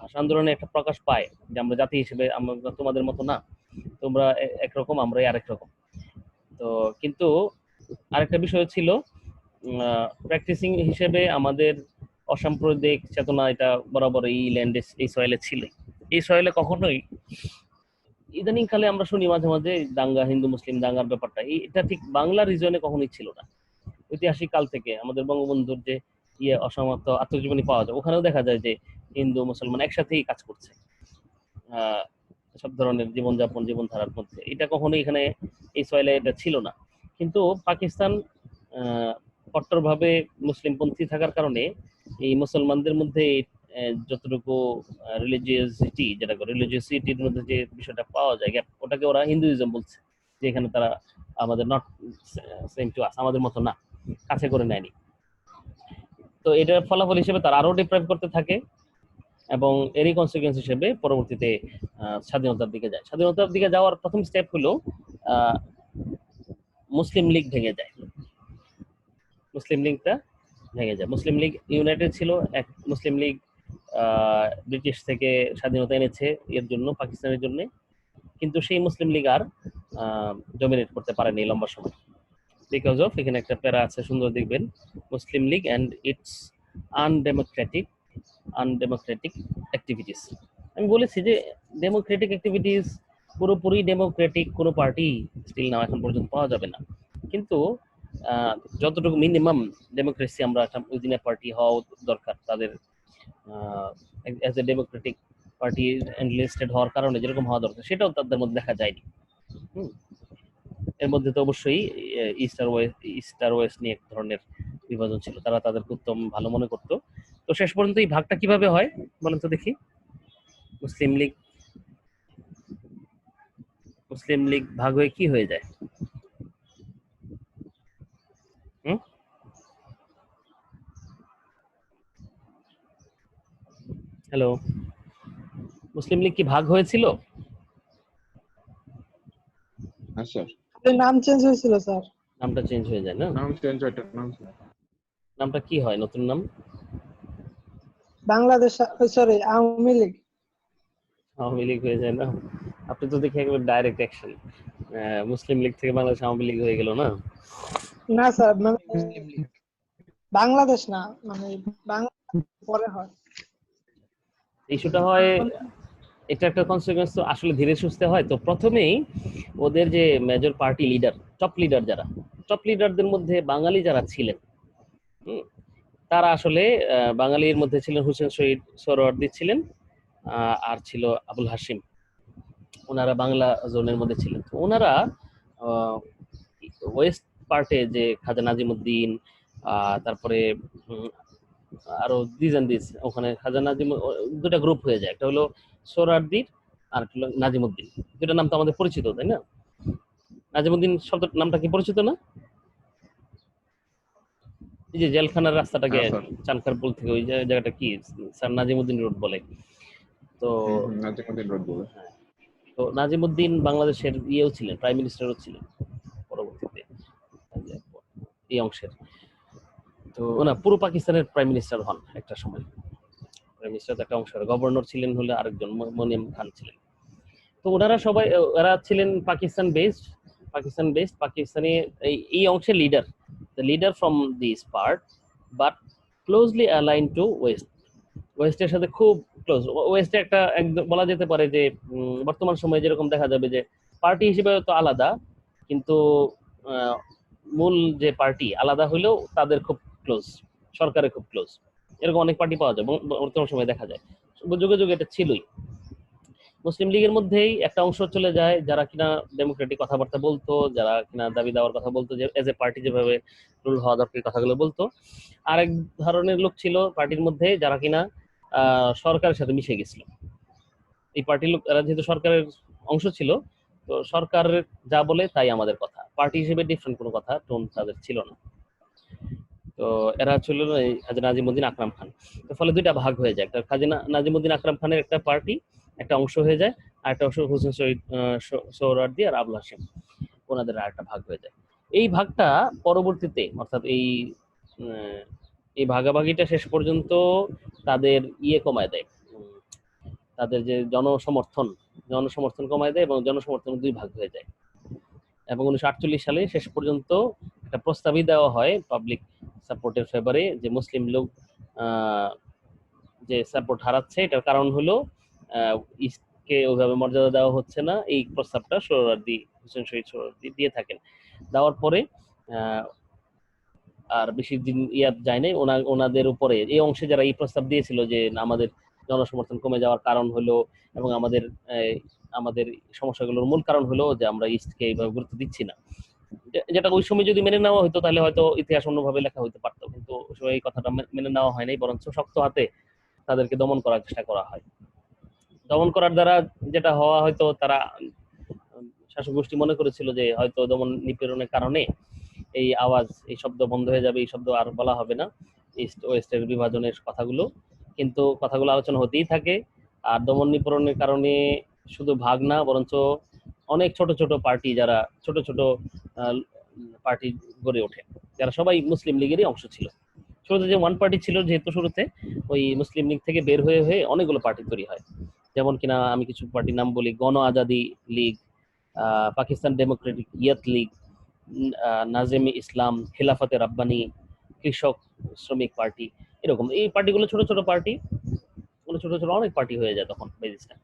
ভাষা আন্দোলনে একটা প্রকাশ পায় যে আমরা জাতি হিসেবে আমরা তোমাদের মতো না, তোমরা একরকম, আমরাই আরেক রকম। তো কিন্তু আরেকটা বিষয় ছিল প্র্যাকটিসিং হিসেবে আমাদের অসাম্প্রদায়িক চেতনা এটা বরাবর এই ল্যান্ডে এই সয়েলে ছিল। এই সয়েলে কখনোই ইদানিং কালে আমরা শুনি মাঝে মাঝে দাঙ্গা, হিন্দু মুসলিম দাঙ্গার ব্যাপারটা, এটা ঠিক বাংলা রিজনে কখনোই ছিল না। ঐতিহাসিক কাল থেকে আমাদের বঙ্গবন্ধুর যে অসমাপ্ত আত্মজীবনী পাওয়া যায়, ওখানেও দেখা যায় যে হিন্দু মুসলমান একসাথেই কাজ করছে সব ধরনের জীবনযাপন জীবনধারার মধ্যে। এটা কখনোই এখানে এই সয়েলে এটা ছিল না। কিন্তু পাকিস্তান কট্টরভাবে মুসলিমপন্থী থাকার কারণে এই মুসলমানদের মধ্যে যতটুকু রিলিজিয়াসিটির মধ্যে যে বিষয়টা পাওয়া যায়, ওটাকে ওরা হিন্দুইজম বলছে, যে এখানে তারা আমাদের নট সেম টু আস, আমাদের মতো না, কাছে করে নেয়নি। তো এটার ফলাফল হিসেবে তারা আরো ডিপ্রাইভ করতে থাকে এবং এরই কনসিকুয়েন্স হিসেবে পরবর্তীতে স্বাধীনতার দিকে যায়। স্বাধীনতার দিকে যাওয়ার প্রথম স্টেপ হলো মুসলিম লীগ ভেঙে যায়। মুসলিম লীগটা ভেঙে যায়। মুসলিম লীগ ইউনাইটেড ছিল, এক মুসলিম লীগ ব্রিটিশ থেকে স্বাধীনতা এনেছে এর জন্য, পাকিস্তানের জন্য, কিন্তু সেই মুসলিম লীগ আর ডমিনেট করতে পারেনি লম্বা সময়, বিকজ অফ এখানে একটা প্যারা আছে সুন্দর, দেখবেন, Muslim League and its undemocratic activities. আমি বলেছি যে ডেমোক্রেটিক অ্যাক্টিভিটিস পুরোপুরি ডেমোক্রেটিক কোনো পার্টি স্টিল নাও এখন পর্যন্ত পাওয়া যাবে না, কিন্তু যতটুকু মিনিমাম ডেমোক্রেসি আমরা উইদিন এ পার্টি হওয়া দরকার, তাদের as a democratic party enlisted হওয়ার কারণে যেরকম হওয়া দরকার সেটাও তাদের মধ্যে দেখা যায়নি। এর মধ্যে তো অবশ্যই ইস্ট আর ওয়েস্ট নিয়ে এক ধরনের বিভাজন ছিল, তারা তাদেরকে উত্তম ভালো মনে করতো। তো শেষ পর্যন্ত এই ভাগটা কিভাবে হয় বলেন তো দেখি। মুসলিম লীগ ভাগ হয়ে কি হয়ে যায়? হ্যালো, মুসলিম লীগ কি ভাগ হয়েছিল? হ্যাঁ স্যার, নাম চেঞ্জ হয়েছিল স্যার। নামটা চেঞ্জ হয়ে যায় না? নাম চেঞ্জ হয়, নামটা কি হয় নতুন নাম? বাংলাদেশ, সরি আওয়ামী লীগ। আওয়ামী লীগ হয়ে যায় না? আপনি তো দেখি একবার ডাইরেক্ট অ্যাকশন, মুসলিম লীগ থেকে বাংলাদেশ আওয়ামী লীগ হয়ে গেল না? না স্যার, বাংলাদেশ না, মানে বাংলা পরে হয়। ইস্যুটা হয়, এটা একটা কনসিকুয়েন্স তো আসলে ধীরে সুস্থে হয়। তো প্রথমেই ওদের যে মেজর পার্টি লিডার, টপ লিডারদের মধ্যে বাঙালি যারা ছিলেন, তারা আসলে বাঙালির মধ্যে ছিলেন হোসেন শহীদ সোহরাওয়ার্দী ছিলেন, আর ছিল আবুল হাশিম, ওনারা বাংলা জোনের মধ্যে ছিলেন। তো ওনারা ওয়েস্ট পার্টে যে খাজা নাজিমুদ্দিন, তারপরে আরো দিস ওখানে খাজা নাজিম, দুটা গ্রুপ হয়ে যায়, একটা হলো সোহরাওয়ার্দীর আর একটা হলো নাজিমুদ্দিন। দুটা নাম তো আমাদের পরিচিত, তাই না? নাজিমুদ্দিন শব্দ নামটা কি পরিচিত না? এই যে জেলখানার রাস্তাটাকে চানখারপুল থেকে ওই জায়গাটা কি স্যার নাজিমুদ্দিন রোড বলে। তো নাজিমুদ্দিন রোড বলে। তো নাজিমুদ্দিন বাংলাদেশের ইয়েও ছিলেন, প্রাইম মিনিস্টারও ছিলেন পরবর্তীতে এই অংশের। তো ওনা পুরো পাকিস্তানের প্রাইম মিনিস্টার হন একটা সময়, প্রাইম মিনিস্টার একটা অংশ, গভর্নর ছিলেন হলে আরেকজন মনিয়াম খান ছিলেন। তো ওনারা সবাই এরা ছিলেন পাকিস্তান বেসড, পাকিস্তানি এই অংশের leader, the leader from this part but closely aligned to ওয়েস্টের সাথে খুব ক্লোজ। ওয়েস্টে একটা বলা যেতে পারে যে বর্তমান সময়ে যেরকম দেখা যাবে যে পার্টি হিসেবে তো আলাদা, কিন্তু মূল যে পার্টি আলাদা হইলেও তাদের খুব ক্লোজ, সরকারের খুব ক্লোজ, এরকম অনেক পার্টি পাওয়া যায় বর্তমান সময়ে দেখা যায়। যুগে যুগে এটা ছিলই। মুসলিম লীগের মধ্যেই একটা অংশ চলে যায় যারা কিনা ডেমোক্রেটিক কথাবার্তা বলতো, যারা কিনা দাবি দেওয়ার কথা বলতো, যে এজ এ পার্টি যেভাবে রুল হওয়া দরকার কথাগুলো বলতো। আরেক ধরনের লোক ছিল পার্টির মধ্যে যারা কিনা সরকারের সাথে মিশে গেছিল। এই পার্টির লোক এরা যেহেতু সরকারের অংশ ছিল, তো সরকার যা বলে তাই আমাদের কথা, পার্টি হিসেবে ডিফারেন্ট কোনো কথা টোন তাদের ছিল না। তো এরা ছিল খাজা নাজিমুদ্দিন আকরাম খান। তো ফলে দুইটা ভাগ হয়ে যায়, একটা খাজা নাজিমুদ্দিন আকরাম খানের একটা পার্টি একটা অংশ হয়ে যায়, আর একটা অংশ হোসেন শহীদ সোহরাওয়ার্দী আর আবুল হাশিম, ওনাদের আর একটা ভাগ হয়ে যায়। এই ভাগটা পরবর্তীতে অর্থাৎ এই আহ, এই ভাগাভাগিটা শেষ পর্যন্ত তাদের কমায় দেয়, তাদের যে জনসমর্থন কমায় দেয় এবং জনসমর্থন দুই ভাগ হয়ে যায়। এবং 1948 সালে শেষ পর্যন্ত একটা প্রস্তাবই দেওয়া হয় পাবলিক সাপোর্টের ফেভারে, যে মুসলিম লোক যে সাপোর্ট হারাচ্ছে এটার কারণ হলো ইস্টকে ওইভাবে মর্যাদা দেওয়া হচ্ছে না। এই প্রস্তাবটা সোহরাওয়ার্দী, হোসেন শহীদ সোহরাওয়ার্দী দিয়ে থাকেন। দেওয়ার পরে আর বেশি দিন যায় নাই, ওনাদের উপরে এই অংশে যারা এই প্রস্তাব দিয়েছিল যে আমাদের জনসমর্থন কমে যাওয়ার কারণ হলো এবং আমাদের সমস্যাগুলোর মূল কারণ হলো যে আমরা ইস্টকে এইভাবে গুরুত্ব দিচ্ছি না, যেটা ওই সময় যদি মেনে নেওয়া হতো তাহলে হয়তো ইতিহাস অন্যভাবে লেখা হইতে পারতো, কিন্তু ওই সময় এই কথাটা মেনে নেওয়া হয় নাই, বরঞ্চ শক্ত হাতে তাদেরকে দমন করার চেষ্টা করা হয়। দমন করার দ্বারা যেটা হওয়া, হয়তো তারা শাসক গোষ্ঠী মনে করেছিল যে হয়তো দমন নিপীড়নের কারণে এই আওয়াজ, এই শব্দ বন্ধ হয়ে যাবে, এই শব্দ আর বলা হবে না, ইস্ট ওয়েস্টের বিভাজনের কথাগুলো, কিন্তু কথাগুলো আলোচনা হতেই থাকে। আর দমন নিপীড়নের কারণে শুধু ভাগ না, বরঞ্চ অনেক ছোট ছোট পার্টি, যারা ছোট ছোট পার্টি গড়ে ওঠে, যারা সবাই মুসলিম লীগেরই অংশ ছিল। শুরুতে যে ওয়ান পার্টি ছিল, যেহেতু শুরুতে ওই মুসলিম লীগ থেকে বের হয়ে হয়ে অনেকগুলো পার্টি তৈরি হয়, যেমন কিনা আমি কিছু পার্টির নাম বলি: গণ আজাদি লীগ, পাকিস্তান ডেমোক্রেটিক ইয়ত লীগ, নাজেমি ইসলাম, খেলাফতে রাব্বানি, কৃষক শ্রমিক পার্টি, এরকম এই পার্টিগুলো ছোট ছোট পার্টি, ছোট ছোট অনেক পার্টি হয়ে যায় তখন বেজিসটা।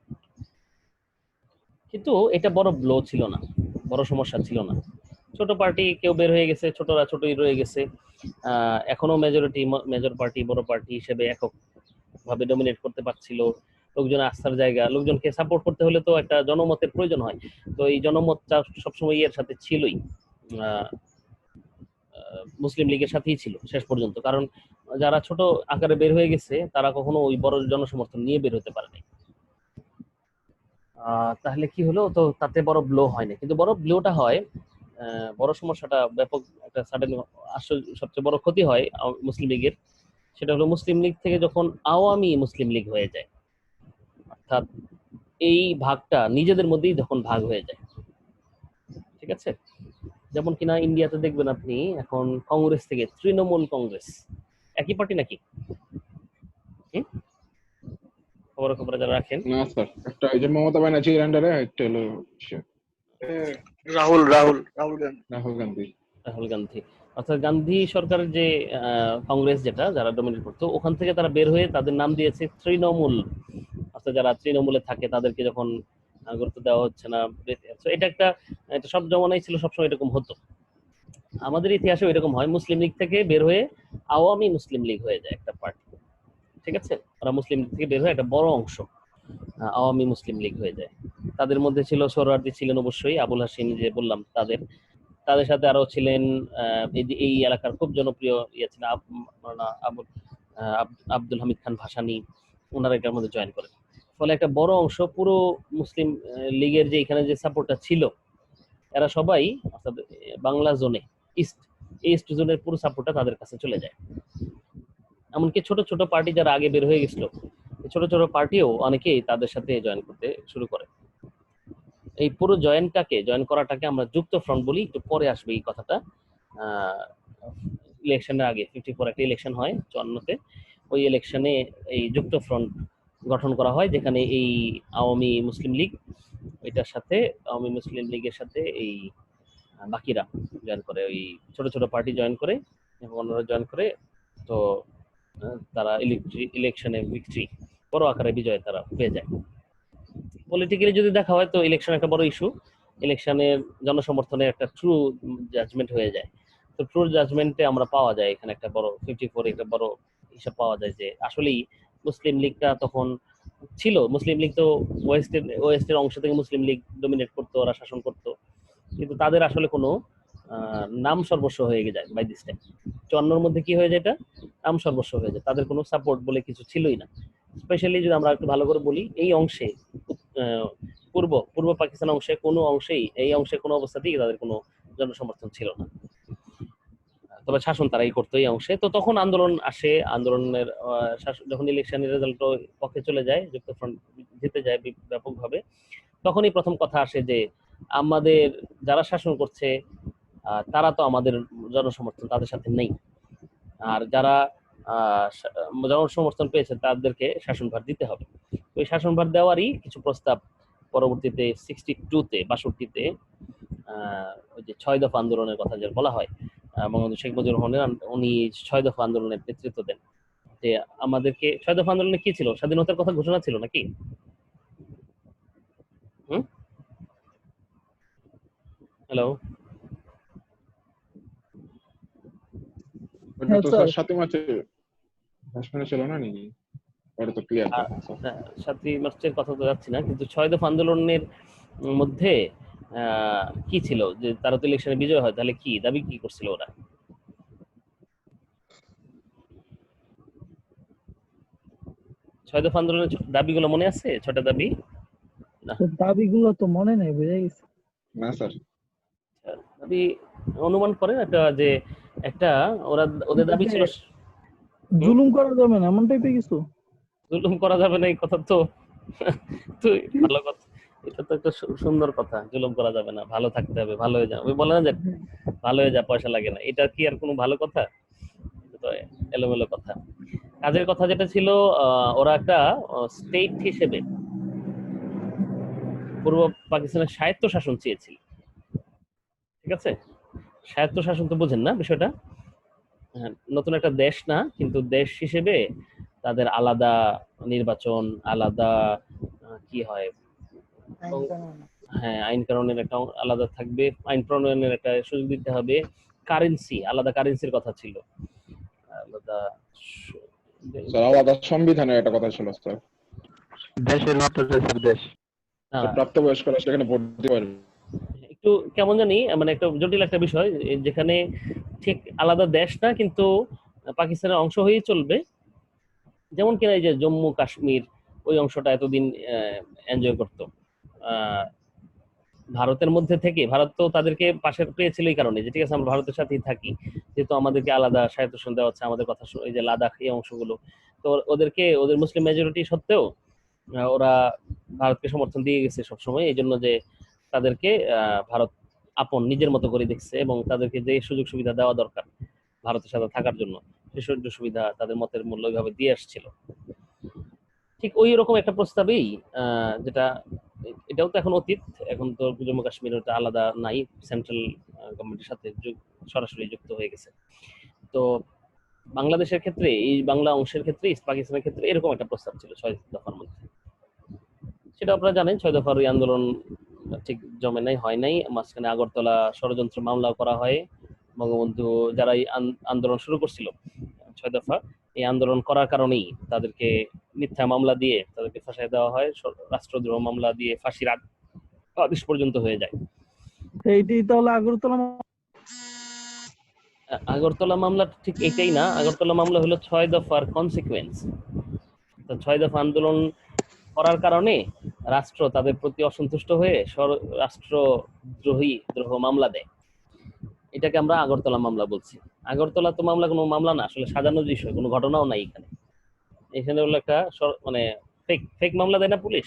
কিন্তু এটা বড় ব্লো ছিল না, বড় সমস্যা ছিল না। ছোট পার্টি কেউ বের হয়ে গেছে, ছোটরা ছোটই রয়ে গেছে, এখনো মেজর পার্টি বড় পার্টি হিসেবে একক ভাবে ডমিনেট করতে পারছিল। লোকজন আস্থার জায়গা, লোকজনকে সাপোর্ট করতে হলে তো একটা জনমতের প্রয়োজন হয়, তো এই জনমতটা সবসময় এর সাথে ছিলই, মুসলিম লীগের সাথেই ছিল শেষ পর্যন্ত। কারণ যারা ছোট আকারে বের হয়ে গেছে তারা কখনো ওই বড় জনসমর্থন নিয়ে বের হতে পারেনি। তাহলে কি হলো, তো তাতে বড় ব্লো হয় না, কিন্তু বড় ব্লোটা হয়, বড় সমস্যাটা ব্যাপক একটা সাডেন সবচেয়ে বড় ক্ষতি হয় মুসলিম লীগের। সেটা হলো মুসলিম লীগ থেকে যখন আওয়ামী মুসলিম লীগ হয়ে যায়, অর্থাৎ এই ভাগটা নিজেদের মধ্যেই যখন ভাগ হয়ে যায়, ঠিক আছে? যেমন কিনা ইন্ডিয়াতে দেখবেন আপনি এখন কংগ্রেস থেকে তৃণমূল কংগ্রেস, একই পার্টি নাকি? খবরে যারা রাখেন, না স্যার, একটা এই যে মমতা ব্যানার্জির আন্ডারে, একটা হলো রাহুল গান্ধী। রাহুল গান্ধী, অর্থাৎ গান্ধী সরকারের যে কংগ্রেস, যেটা যারা ডমিনেট করতো, ওখান থেকে তারা বের হয়ে তাদের নাম দিয়েছে তৃণমূল, অর্থাৎ যারা তৃণমূলে থাকে তাদেরকে যখন গুরুত্ব দেওয়া হচ্ছে না। এটা সব জমানাই ছিল, সবসময় এরকম হতো। আমাদের ইতিহাসে এরকম হয়, মুসলিম লীগ থেকে বের হয়ে আওয়ামী মুসলিম লীগ হয়ে যায় একটা পার্টি, ঠিক আছে? ওরা মুসলিম লীগ থেকে বের হয়ে একটা বড় অংশ আওয়ামী মুসলিম লীগ হয়ে যায়। তাদের মধ্যে ছিল সোহরাওয়ার্দী, ছিলেন অবশ্যই, আবুল হাসিম যে বললাম তাদের সাথে আরো ছিলেন এই এলাকার খুব জনপ্রিয় ছিলেন আব্দুল হামিদ খান ভাসানী, ওনারা এটার মধ্যে জয়েন করেন। ফলে একটা বড় অংশ পুরো মুসলিম লীগের যে এখানে যে সাপোর্টটা ছিল, এরা সবাই অর্থাৎ বাংলা জোনে ইস্ট জোনের পুরো সাপোর্টটা তাদের কাছে চলে যায়। এমনকি ছোট ছোট পার্টি যারা আগে বের হয়ে গেছিল, ছোট ছোট পার্টিও অনেকেই তাদের সাথে জয়েন করতে শুরু করে। এই পুরো জয়েন করাটাকে আমরা যুক্ত ফ্রন্ট বলি, একটু পরে আসবে এই কথাটা। ইলেকশনের আগে 54 একটা ইলেকশন হয় 54-তে, ওই ইলেকশনে এই যুক্ত ফ্রন্ট গঠন করা হয়, যেখানে এই আওয়ামী মুসলিম লীগ, এটার সাথে আওয়ামী মুসলিম লীগের সাথে এই বাকিরা জয়েন করে, ওই ছোট ছোট পার্টি জয়েন করে এবং অন্যরা জয়েন করে। তো তারা ইলেকশনে ভিক্টরি, বড় আকারে বিজয় তারা পেয়ে যায়। পলিটিক্যালি যদি দেখা হয় তো ইলেকশন একটা বড় ইস্যু, ইলেকশনের জনসমর্থনের একটা ট্রু জাজমেন্ট হয়ে যায়। তো ট্রু জাজমেন্টে আমরা পাওয়া যায় এখানে একটা বড় 54 একটা বড় হিসাব পাওয়া যায় যে আসলেই মুসলিম লীগটা তখন ছিল, মুসলিম লীগ তো ওয়েস্টের অংশ থেকে মুসলিম লীগ ডমিনেট করতো, ওরা শাসন করতো, কিন্তু তাদের আসলে কোনো নাম সর্বস্ব হয়ে যায় বাই দিস টাইম। 54-র মধ্যে কি হয়ে যায়, এটা নাম সর্বস্ব হয়ে যায়, তাদের কোনো সাপোর্ট বলে কিছু ছিলই না। স্পেশালি যদি আমরা একটু ভালো করে বলি, এই অংশে পূর্ব পাকিস্তান অংশে এই অংশে কোনো অবস্থাতেই তাদের কোনো জনসমর্থন ছিল না, তবে শাসন তারাই করতো এই অংশে। তো তখন আন্দোলন আসে, আন্দোলনের যখন ইলেকশনের রেজাল্ট পক্ষে চলে যায়, যুক্ত ফ্রন্ট জিতে যায় ব্যাপকভাবে, তখনই প্রথম কথা আসে যে আমাদের যারা শাসন করছে তারা তো আমাদের জনসমর্থন তাদের সাথে নেই, আর যারা জনসমর্থন পেয়েছে তাদেরকে শাসনভার দিতে হবে। তো এই শাসনভার দেওয়ারই কিছু প্রস্তাব পরবর্তীতে 62-তে ওই যে 6 দফা আন্দোলনের কথা যে বলা হয়, বঙ্গবন্ধু শেখ মুজিবুর রহমান উনি 6 দফা আন্দোলনের নেতৃত্ব দেন। যে আমাদেরকে 6 দফা আন্দোলনে কি ছিল, স্বাধীনতার কথা ঘোষণা ছিল নাকি? হ্যালো, ওটা তো স্যার 7 মার্চে ভাষণে ছিল না নাকি? ওটা তো ক্লিয়ার কথা স্যার। 7ই মার্চের কথা তো যাচ্ছি না, কিন্তু 6 দফা আন্দোলনের মধ্যে কি ছিল যে তারা তো ইলেকশনে বিজয় হয়, তাহলে কি দাবি কি করছিল ওরা? 6 দফা আন্দোলনের দাবিগুলো মনে আছে? 6টা দাবি দাবিগুলো তো মনে নেই, বুঝে গেছি। না স্যার, দাবি অনুমান করেন একটা যে একটা ওদের দাবি ছিল জুলুম করা যাবে না এমন টাইপের কিছু। জুলুম করা যাবে না, এই কথা তো তো ভালো কথা, এটা তো একটা সুন্দর কথা। জুলুম করা যাবে না, ভালো থাকতে হবে, ভালো হয়ে যা, ওই বলে না যে ভালো হয়ে যা পয়সা লাগে না, এটা কি আর কোনো ভালো কথা? তো এলোমেলো কথা। কাজের কথা যেটা ছিল, ওরা একটা স্টেট হিসেবে পূর্ব পাকিস্তানের স্বায়ত্ত শাসন চেয়েছিল। ঠিক আছে, স্বায়ত্ত শাসন তো বোঝেন না বিষয়টা? নতুন একটা দেশ না, কিন্তু দেশ হিসেবে তাদের আলাদা নির্বাচন, আলাদা কি হয়, হ্যাঁ আইন কানুনের একটা আলাদা থাকবে, আইন প্রণয়নের একটা সুযোগ দিতে হবে, কারেন্সি আলাদা, কারেন্সির কথা ছিল আলাদা, স্যার আলাদা সংবিধানের একটা কথা ছিল স্যার। দেশের মতো দেশের দেশ। প্রাপ্তবয়স্করা সেখানে ভোট দিতে পারবে। একটু কেমন জানি, মানে একটা জটিল একটা বিষয়, যেখানে ঠিক আলাদা দেশ না, কিন্তু পাকিস্তানের অংশ হয়েই চলবে। যেমন কিনা এই যে জম্মু কাশ্মীর, ওই অংশটা এতদিন এনজয় করতো ভারতের মধ্যে থেকে। ভারত তো তাদেরকে পাশে পেয়েছিল এই কারণে যে ঠিক আছে আমরা ভারতের সাথেই থাকি, যেহেতু আমাদেরকে আলাদা স্বায়ত্তশাসন দেওয়া হচ্ছে, আমাদের কথা এই যে লাদাখ এই অংশগুলো, তো ওদেরকে ওদের মুসলিম মেজরিটি সত্ত্বেও ওরা ভারতকে সমর্থন দিয়ে গেছে সবসময়, এই জন্য যে তাদেরকে ভারত আপন নিজের মতো করে দেখছে, এবং তাদেরকে যে সুযোগ সুবিধা দেওয়া দরকার ভারতের সাথে থাকার জন্য, সেই সুযোগ সুবিধা তাদের মতের মূল্য ওইভাবে দিয়ে আসছিল। ঠিক ওই রকম একটা প্রস্তাবেই যেটা, এটাও তো এখন অতীত, এখন তো জম্মু কাশ্মীর ওটা আলাদা নাই, সেন্ট্রাল গভর্নমেন্টের সাথে সরাসরি যুক্ত হয়ে গেছে। তো বাংলাদেশের ক্ষেত্রে, এই বাংলা অংশের ক্ষেত্রে, পাকিস্তানের ক্ষেত্রে এরকম একটা প্রস্তাব ছিল 6 দফার মধ্যে। সেটা আপনারা জানেন, 6 দফার ওই আন্দোলন ঠিক জমে নাই, হয় নাই। মাঝখানে আগরতলা ষড়যন্ত্র মামলা করা হয়। বঙ্গবন্ধু যারা এই আন্দোলন শুরু করছিল 6 দফা, এই আন্দোলন করার কারণেই তাদেরকে মিথ্যা মামলা দিয়ে তাদেরকে ফাঁসাই দেওয়া হয়, রাষ্ট্রদ্রোহ মামলা দিয়ে ফাঁসির আদেশ পর্যন্ত হয়ে যায়। এইটাই তাহলে আগরতলা মামলা ঠিক এটাই না, আগরতলা মামলা হলো 6 দফার কনসিকুয়েন্স। তো 6 দফা আন্দোলন করার কারণে রাষ্ট্র তাদের প্রতি অসন্তুষ্ট হয়ে রাষ্ট্রদ্রোহ মামলা দেয়, এটাকে আমরা আগরতলা মামলা বলছি। আগরতলা তো মামলা কোনো মামলা না, আসলে সাজানো বিষয়, কোনো ঘটনাও নাই এখানে। এখানে হলো একটা মানে ফেক মামলা দেয় না পুলিশ,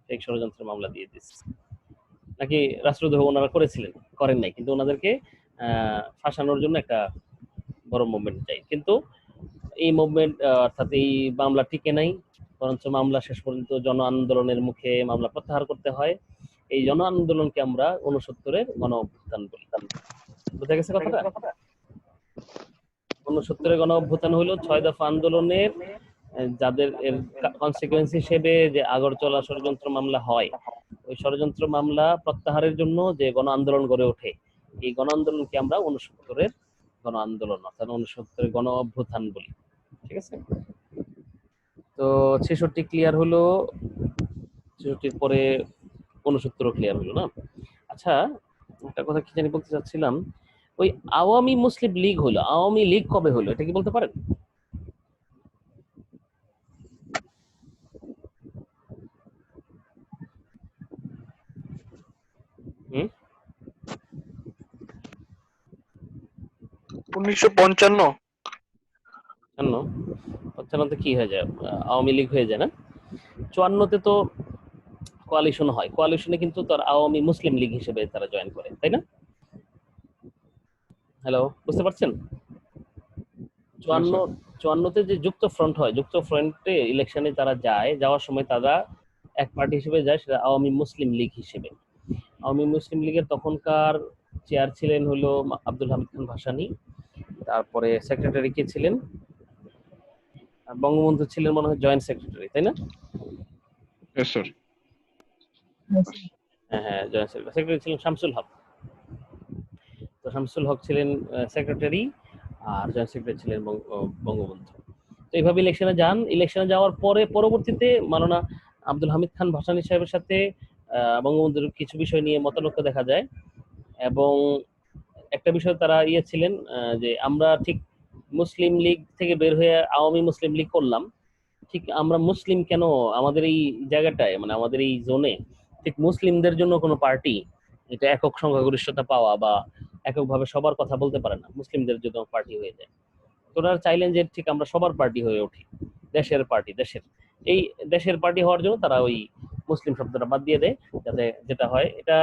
ফেক ষড়যন্ত্রের মামলা দিয়ে দিচ্ছে। নাকি রাষ্ট্রদ্রোহ ওনারা করেছিলেন, করেন নাই, কিন্তু ওনাদেরকে ফাঁসানোর জন্য একটা বড় মুভমেন্ট চাই। কিন্তু এই মুভমেন্ট অর্থাৎ এই মামলা টিকে নাই, বরঞ্চ মামলা শেষ পর্যন্ত জন আন্দোলনের মুখে মামলা প্রত্যাহার করতে হয়। এই জন আন্দোলনকে আমরা 69-এর গণ অভ্যুত্থান বলি। বুঝা গেছে কথাটা? 69-এর গণ অভ্যুত্থান হলো 6 দফা আন্দোলনের যাদের এর কনসিকুয়েন্স হিসেবে যে আগরতলা ষড়যন্ত্র মামলা হয়, ওই ষড়যন্ত্র মামলা প্রত্যাহারের জন্য যে গণ আন্দোলন গড়ে ওঠে, এই গণ আন্দোলনকে আমরা 69-এর গণ আন্দোলন অর্থাৎ 69-এর গণ অভ্যুত্থান বলি। ঠিক আছে, তো 66 ক্লিয়ার হলো, 66-র পরে 69-ও ক্লিয়ার হলো না? আচ্ছা, একটা কথা কি জানি বলতে চাচ্ছিলাম, ওই আওয়ামী মুসলিম লীগ হলো, আওয়ামী লীগ কবে হলো এটা কি বলতে পারেন? হুম, 1955। 55 কি হয়ে যায়, আওয়ামী লীগ হয়ে যায় না? 54-তে তো কোয়ালিশন হয়, কোয়ালিশনে কিন্তু তার আওয়ামী মুসলিম লীগ হিসেবে তারা জয়েন করে, তাই না? হ্যালো, বুঝতে পারছেন? চুয়ান্ন চুয়ান্নতে যে যুক্ত ফ্রন্ট হয়, যুক্ত ফ্রন্টে ইলেকশনে তারা যায়, যাওয়ার সময় তারা এক পার্টি হিসেবে যায়, সেটা আওয়ামী মুসলিম লীগ হিসেবে। আওয়ামী মুসলিম লীগের তখনকার চেয়ার ছিলেন হলো আব্দুল হামিদ খান ভাসানী, তারপরে সেক্রেটারি কে ছিলেন, বঙ্গবন্ধু ছিলেন মনে হয় জয়েন্ট সেক্রেটারি, তাই না? Yes, sir. হ্যাঁ হ্যাঁ, জয়েন্ট সেক্রেটারি ছিলেন শামসুল হক। তো শামসুল হক ছিলেন সেক্রেটারি, আর জয়েন্ট সেক্রেটারি ছিলেন বঙ্গবন্ধু। তো এইভাবে ইলেকশনে যান। ইলেকশনে যাওয়ার পরে পরবর্তীতে মাওলানা আব্দুল হামিদ খান ভাসানী সাহেবের সাথে বঙ্গবন্ধুর কিছু বিষয় নিয়ে মতানৈক্য দেখা যায়, এবং একটা বিষয় তারা ছিলেন যে আমরা ঠিক মুসলিম লীগ থেকে বের হয়ে আওয়ামী মুসলিম লীগ করলাম, ঠিক আমরা মুসলিম কেন আমাদের এই জায়গাটায়, মানে আমাদের এই জোনে ঠিক মুসলিমদের জন্য কোনো পার্টি এটা একক সংখ্যাগরিষ্ঠতা পাওয়া বা এককভাবে সবার কথা বলতে পারে না, মুসলিমদের জন্য পার্টি হয়ে যায়। তো ওনারা চাইলেন যে ঠিক আমরা সবার পার্টি হয়ে উঠি, দেশের পার্টি, দেশের পার্টি হওয়ার জন্য তারা ওই মুসলিম শব্দটা বাদ দিয়ে দেয়, যাতে যেটা হয় এটা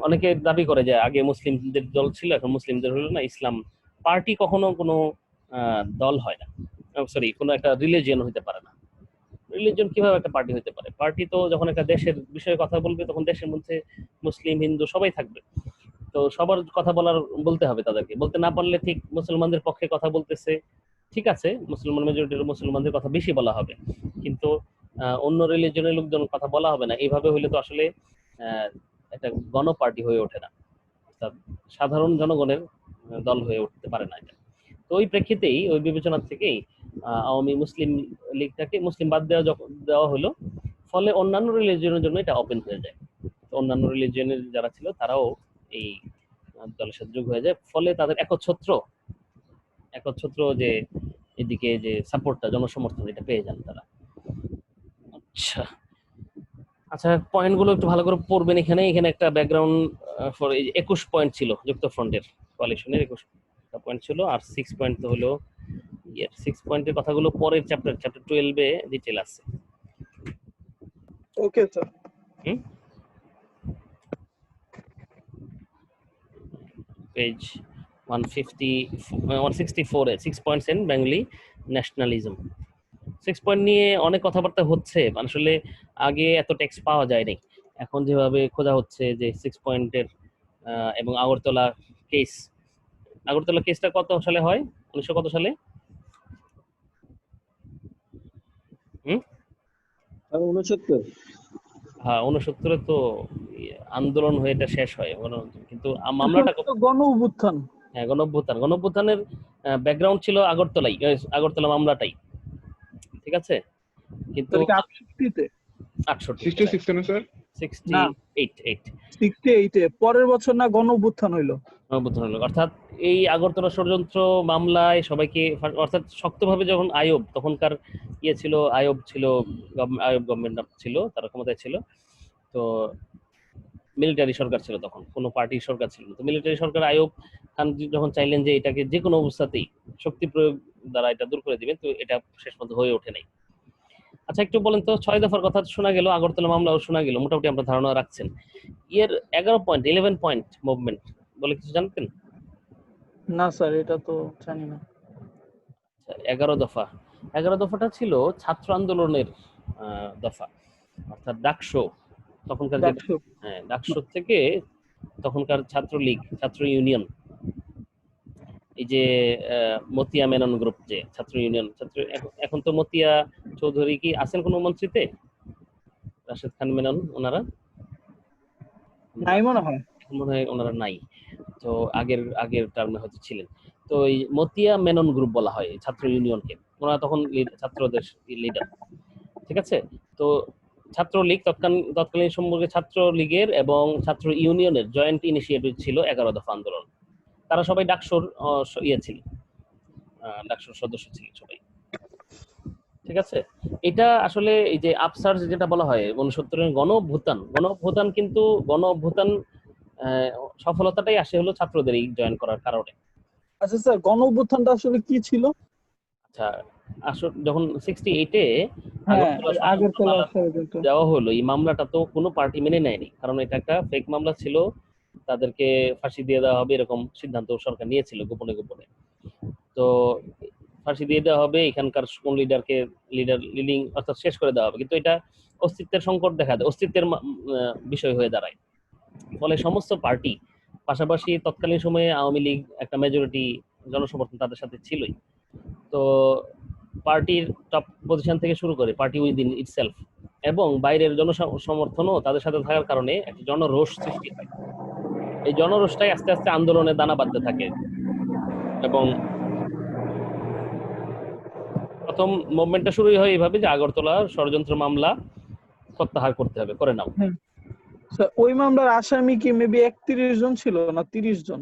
অনেকে দাবি করে যে আগে মুসলিমদের দল ছিল, এখন মুসলিমদের হলো না। ইসলাম পার্টি কখনো কোনো দল হয় না, সরি কোনো একটা রিলিজিয়ন হতে পারে না। রিলিজিয়ন কিভাবে একটা পার্টি হতে পারে? পার্টি তো যখন একটা দেশের বিষয়ে কথা বলবে তখন দেশের মধ্যে মুসলিম হিন্দু সবাই থাকবে, তো সবার কথা বলতে হবে তাদেরকে। বলতে না পারলে ঠিক মুসলমানদের পক্ষে কথা বলতেছে, ঠিক আছে, মুসলমান মেজরিটির মুসলমানদের কথা বেশি বলা হবে, কিন্তু অন্য রিলিজনের লোকজন কথা বলা হবে না। এইভাবে হইলে তো আসলে একটা গণপার্টি হয়ে ওঠে না, অর্থাৎ সাধারণ জনগণের দল হয়ে উঠতে পারে না এটা। তো ওই প্রেক্ষিতেই, ওই বিবেচনা থেকেই আওয়ামী মুসলিম লীগটাকে মুসলিম বাদ দেওয়া হলো, ফলে অন্যান্য রিলিজনের জন্য এটা ওপেন হয়ে যায়। তো অন্যান্য রিলিজনের যারা ছিল তারাও এই দলের সাথে যোগ হয়ে যায়, ফলে তাদের একচ্ছত্র যে এদিকে যে সাপোর্টটা, জনসমর্থন, এটা পেয়ে যান তারা। আচ্ছা আচ্ছা, পয়েন্টগুলো একটু ভালো করে পড়বেন। এখানে একটা ব্যাকগ্রাউন্ড ফর 21 পয়েন্ট ছিল যুক্ত ফ্রন্টের কোয়ালিশনের, 21টা পয়েন্ট ছিল, আর 6 পয়েন্ট তো হলো 6 পয়েন্টের কথাগুলো পরের চ্যাপ্টার 12-এ ডিটেইল আছে। Okay sir. Page 164 A 6 points in Bengali nationalism. 6 point নিয়ে অনেক কথাবার্তা হচ্ছে, আসলে আগে এত টেক্সট পাওয়া যায়নি, এখন যেভাবে খোঁজা হচ্ছে যে 6 পয়েন্টের এবং আগরতলা কেসটা কত সালে হয়? 1900 কত সালে? 69। হ্যাঁ 69-এ তো আন্দোলন হয়ে এটা শেষ হয়, কিন্তু মামলাটা গণ অভ্যুত্থান। হ্যাঁ, গণঅভ্যুত্থানের ব্যাকগ্রাউন্ড ছিল আগরতলা মামলাটাই, ঠিক আছে? কিন্তু 68-তে 66 না স্যার? 68 পরের বছর না গণ অভ্যুত্থান হইলো। অর্থাৎ এই আগরতলা ষড়যন্ত্র মামলায় সবাইকে, অর্থাৎ শক্তভাবে যখন আইয়ুব, তখনকার ছিল আইয়ুব গভর্নমেন্ট ছিল, তারা ক্ষমতায় ছিল, তো মিলিটারি সরকার ছিল, তখন কোনো পার্টির সরকার ছিল না। তো মিলিটারি সরকার আইয়ুব খান যখন চাইলেন যে এটাকে যে কোনো অবস্থাতেই শক্তি প্রয়োগ দ্বারা এটা দূর করে দিবেন, তো এটা শেষ পর্যন্ত হয়ে ওঠে নাই। আচ্ছা একটু বলেন তো, 6 দফার কথা শোনা গেল, আগরতলা মামলাও শোনা গেল, মোটামুটি আমরা ধারণা রাখছেন। 11 পয়েন্ট মুভমেন্ট বলে কিছু জানতেন? না স্যার, এটা তো জানি না। 11 দফাটা ছিল ছাত্র আন্দোলনের দফা, অর্থাৎ ডাকসু, তখনকার ডাকসু থেকে তখনকার ছাত্রলীগ, ছাত্র ইউনিয়ন, এই যে মতিয়া মেনন গ্রুপ, যে ছাত্র ইউনিয়ন, এখন তো মতিয়া চৌধুরী কি আছেন কোনো মন্ত্রীতে? রাশেদ খান মেনন ওনারা নাই মনে হয় ওনারা নাই, তো আগের টার্মে হয়তো ছিলেন। তো এই মতিয়া মেনন গ্রুপ বলা হয় ছাত্র ইউনিয়নকে, ওনারা তখন ছাত্রদের লিডার, ঠিক আছে? তো ছাত্রলীগ তৎকালীন সম্পর্কে ছাত্রলীগের এবং ছাত্র ইউনিয়নের জয়েন্ট ইনিশিয়েটিভ ছিল 11 দফা আন্দোলন। তারা সবাই ডাকসুর ছিলেন, ডাকসুর সদস্য ছিলেন সবাই, ঠিক আছে? এটা আসলে এই যে আপসার্জ যেটা বলা হয় 69-এর গণ অভ্যুত্থান, কিন্তু গণ অভ্যুত্থান সফলতাটাই আসে হলো ছাত্রদের এই জয়েন করার কারণে। আচ্ছা স্যার, গণ অভ্যুত্থানটা আসলে কি ছিল? আচ্ছা, আসলে যখন 68-এ আগরতলা দেওয়া হলো, এই মামলাটা তো কোনো পার্টি মেনে নেয়নি, কারণ এটা একটা ফেক মামলা ছিল, তাদেরকে ফাঁসি দিয়ে দেওয়া হবে এরকম সিদ্ধান্ত সরকার নিয়েছিল গোপনে। তো ফাঁসি দিয়ে দেওয়া হবে, এখানকার কোন লিডারকে লিডিং অর্থাৎ শেষ করে দেওয়া হবে। কিন্তু এটা অস্তিত্বের সংকট দেখা দেয়, অস্তিত্বের বিষয় হয়ে দাঁড়ায়। ফলে সমস্ত পার্টি, পাশাপাশি তৎকালীন সময়ে আওয়ামী লীগ একটা মেজরিটি জনসমর্থন তাদের সাথে ছিলই, তো পার্টির টপ পজিশন থেকে শুরু করে পার্টি উইদিন ইটসেলফ এবং বাইরের জনসমর্থনও তাদের সাথে থাকার কারণে একটা জনরোষ সৃষ্টি হয়। এই জনরোষটাই আস্তে আস্তে আন্দোলনে দানা বাঁধতে থাকে এবং প্রথম মুভমেন্টটা শুরুই হয় এইভাবে যে আগরতলা ষড়যন্ত্র মামলা প্রত্যাহার করতে হবে, করে নাও। স্যার ওই মামলার আসামি কি মেবি 31 জন ছিল না 30 জন?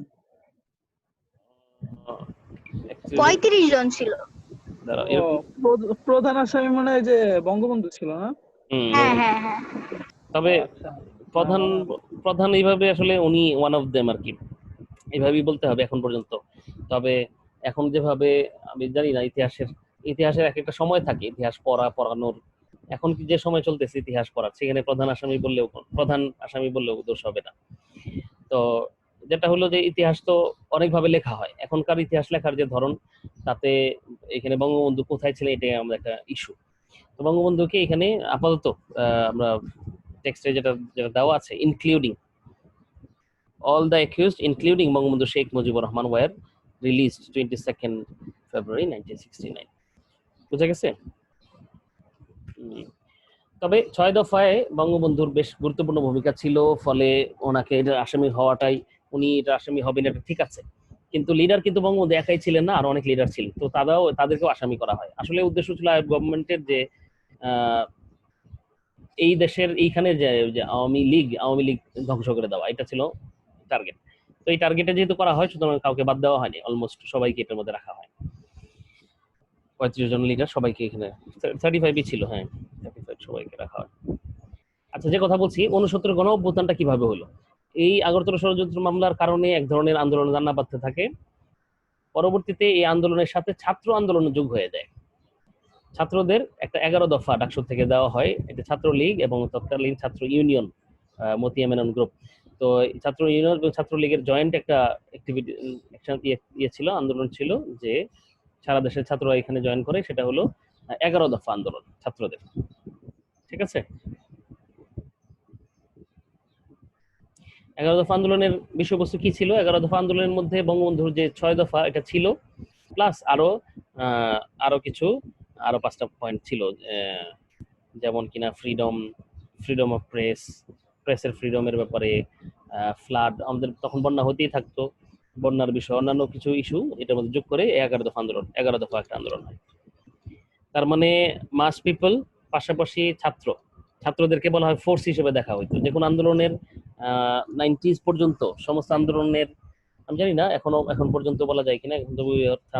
35 জন ছিল। দাঁড়াও, ও, প্রধান আসামি মনে হয় যে বঙ্গবন্ধু ছিল না? হ্যাঁ হ্যাঁ হ্যাঁ। তবে আচ্ছা। প্রধান এইভাবে আসলে উনি ওয়ান অফ দেম আর কি, এইভাবেই বলতে হবে এখন পর্যন্ত। তবে এখন যেভাবে আমি জানি না, ইতিহাসের এক একটা সময় থাকে ইতিহাস পড়ানোর। এখন কি যে সময় চলতেছে ইতিহাস পড়ার, সেখানে প্রধান আসামি বললেও দোষ হবে না। তো যেটা হলো যে ইতিহাস তো অনেকভাবে লেখা হয়, এখনকার ইতিহাস লেখার যে ধরন, তাতে এখানে বঙ্গবন্ধু কোথায় ছিলেন এটাই আমাদের একটা ইস্যু। তো বঙ্গবন্ধুকে এখানে আপাতত আমরা টেক্সটে যেটা দেওয়া আছে, including all the accused including Bangabandhu Sheikh Mujibur Rahman were released 22nd February 1969। বুঝা গেছে? তবে 6 দফায় বঙ্গবন্ধুর বেশ গুরুত্বপূর্ণ ভূমিকা ছিল, ফলে ওনাকে এটা আসামি হওয়াটাই, উনি এটা আসামি হবেন এটা ঠিক আছে। কিন্তু লিডার কিন্তু বঙ্গবন্ধু একাই ছিলেন না, আর অনেক লিডার ছিলেন, তো তাদেরকেও আসামি করা হয়। আসলে উদ্দেশ্য ছিল গভর্নমেন্টের যে এই দেশের এইখানে যে আওয়ামী লীগ ধ্বংস করে দেওয়া, এটা ছিল টার্গেট। তো এই টার্গেটে যেহেতু করা হয়, সুতরাং কাউকে বাদ দেওয়া হয়নি, অলমোস্ট সবাইকে এটার মধ্যে রাখা হয়। 35 জন লিডার সবাইকে এখানে, 35ই ছিল, হ্যাঁ 35 সবাইকে রাখা হয়। আচ্ছা, যে কথা বলছি 69 গণ অভ্যুত্থানটা কিভাবে হলো? এই আগরতলা ষড়যন্ত্র মামলার কারণে এক ধরনের আন্দোলন দানা বাঁধতে থাকে। পরবর্তীতে এই আন্দোলনের সাথে ছাত্র আন্দোলনের যোগ হয়ে যায়। ছাত্রদের একটা 11 দফা ডাকসু থেকে দেওয়া হয়, এটা ছাত্রলীগ এবং তৎকালীন ছাত্র ইউনিয়ন মতিয়া মেনন গ্রুপ। তো ছাত্র ইউনিয়ন এবং ছাত্রলীগের জয়েন্ট একটা অ্যাক্টিভিটি ছিল, আন্দোলন ছিল, যে সারা দেশের ছাত্ররা এখানে জয়েন করে, সেটা হলো 11 দফা আন্দোলন ছাত্রদের। ঠিক আছে, 11 দফা আন্দোলনের বিষয়বস্তু কি ছিল? 11 দফা আন্দোলনের মধ্যে বঙ্গবন্ধুর যে 6 দফা এটা ছিল, প্লাস আরো কিছু 5টা পয়েন্ট ছিল, যেমন কিনা ফ্রিডম অফ প্রেসের ফ্রিডমের ব্যাপারে, ফ্লাড, আমাদের তখন বন্যা হতেই থাকতো, বন্যার বিষয়, অন্যান্য কিছু ইস্যু এটার মধ্যে যোগ করে 11 দফা আন্দোলন, 11 দফা একটা আন্দোলন হয়। তার মানে মাস পিপল, পাশাপাশি ছাত্রদেরকে বলা হয় ফোর্স হিসেবে দেখা হইতো। যে কোনো আন্দোলনের 90s পর্যন্ত সমস্ত আন্দোলনের, আমি জানি না এখন পর্যন্ত বলা যায় কিনা, এখন তো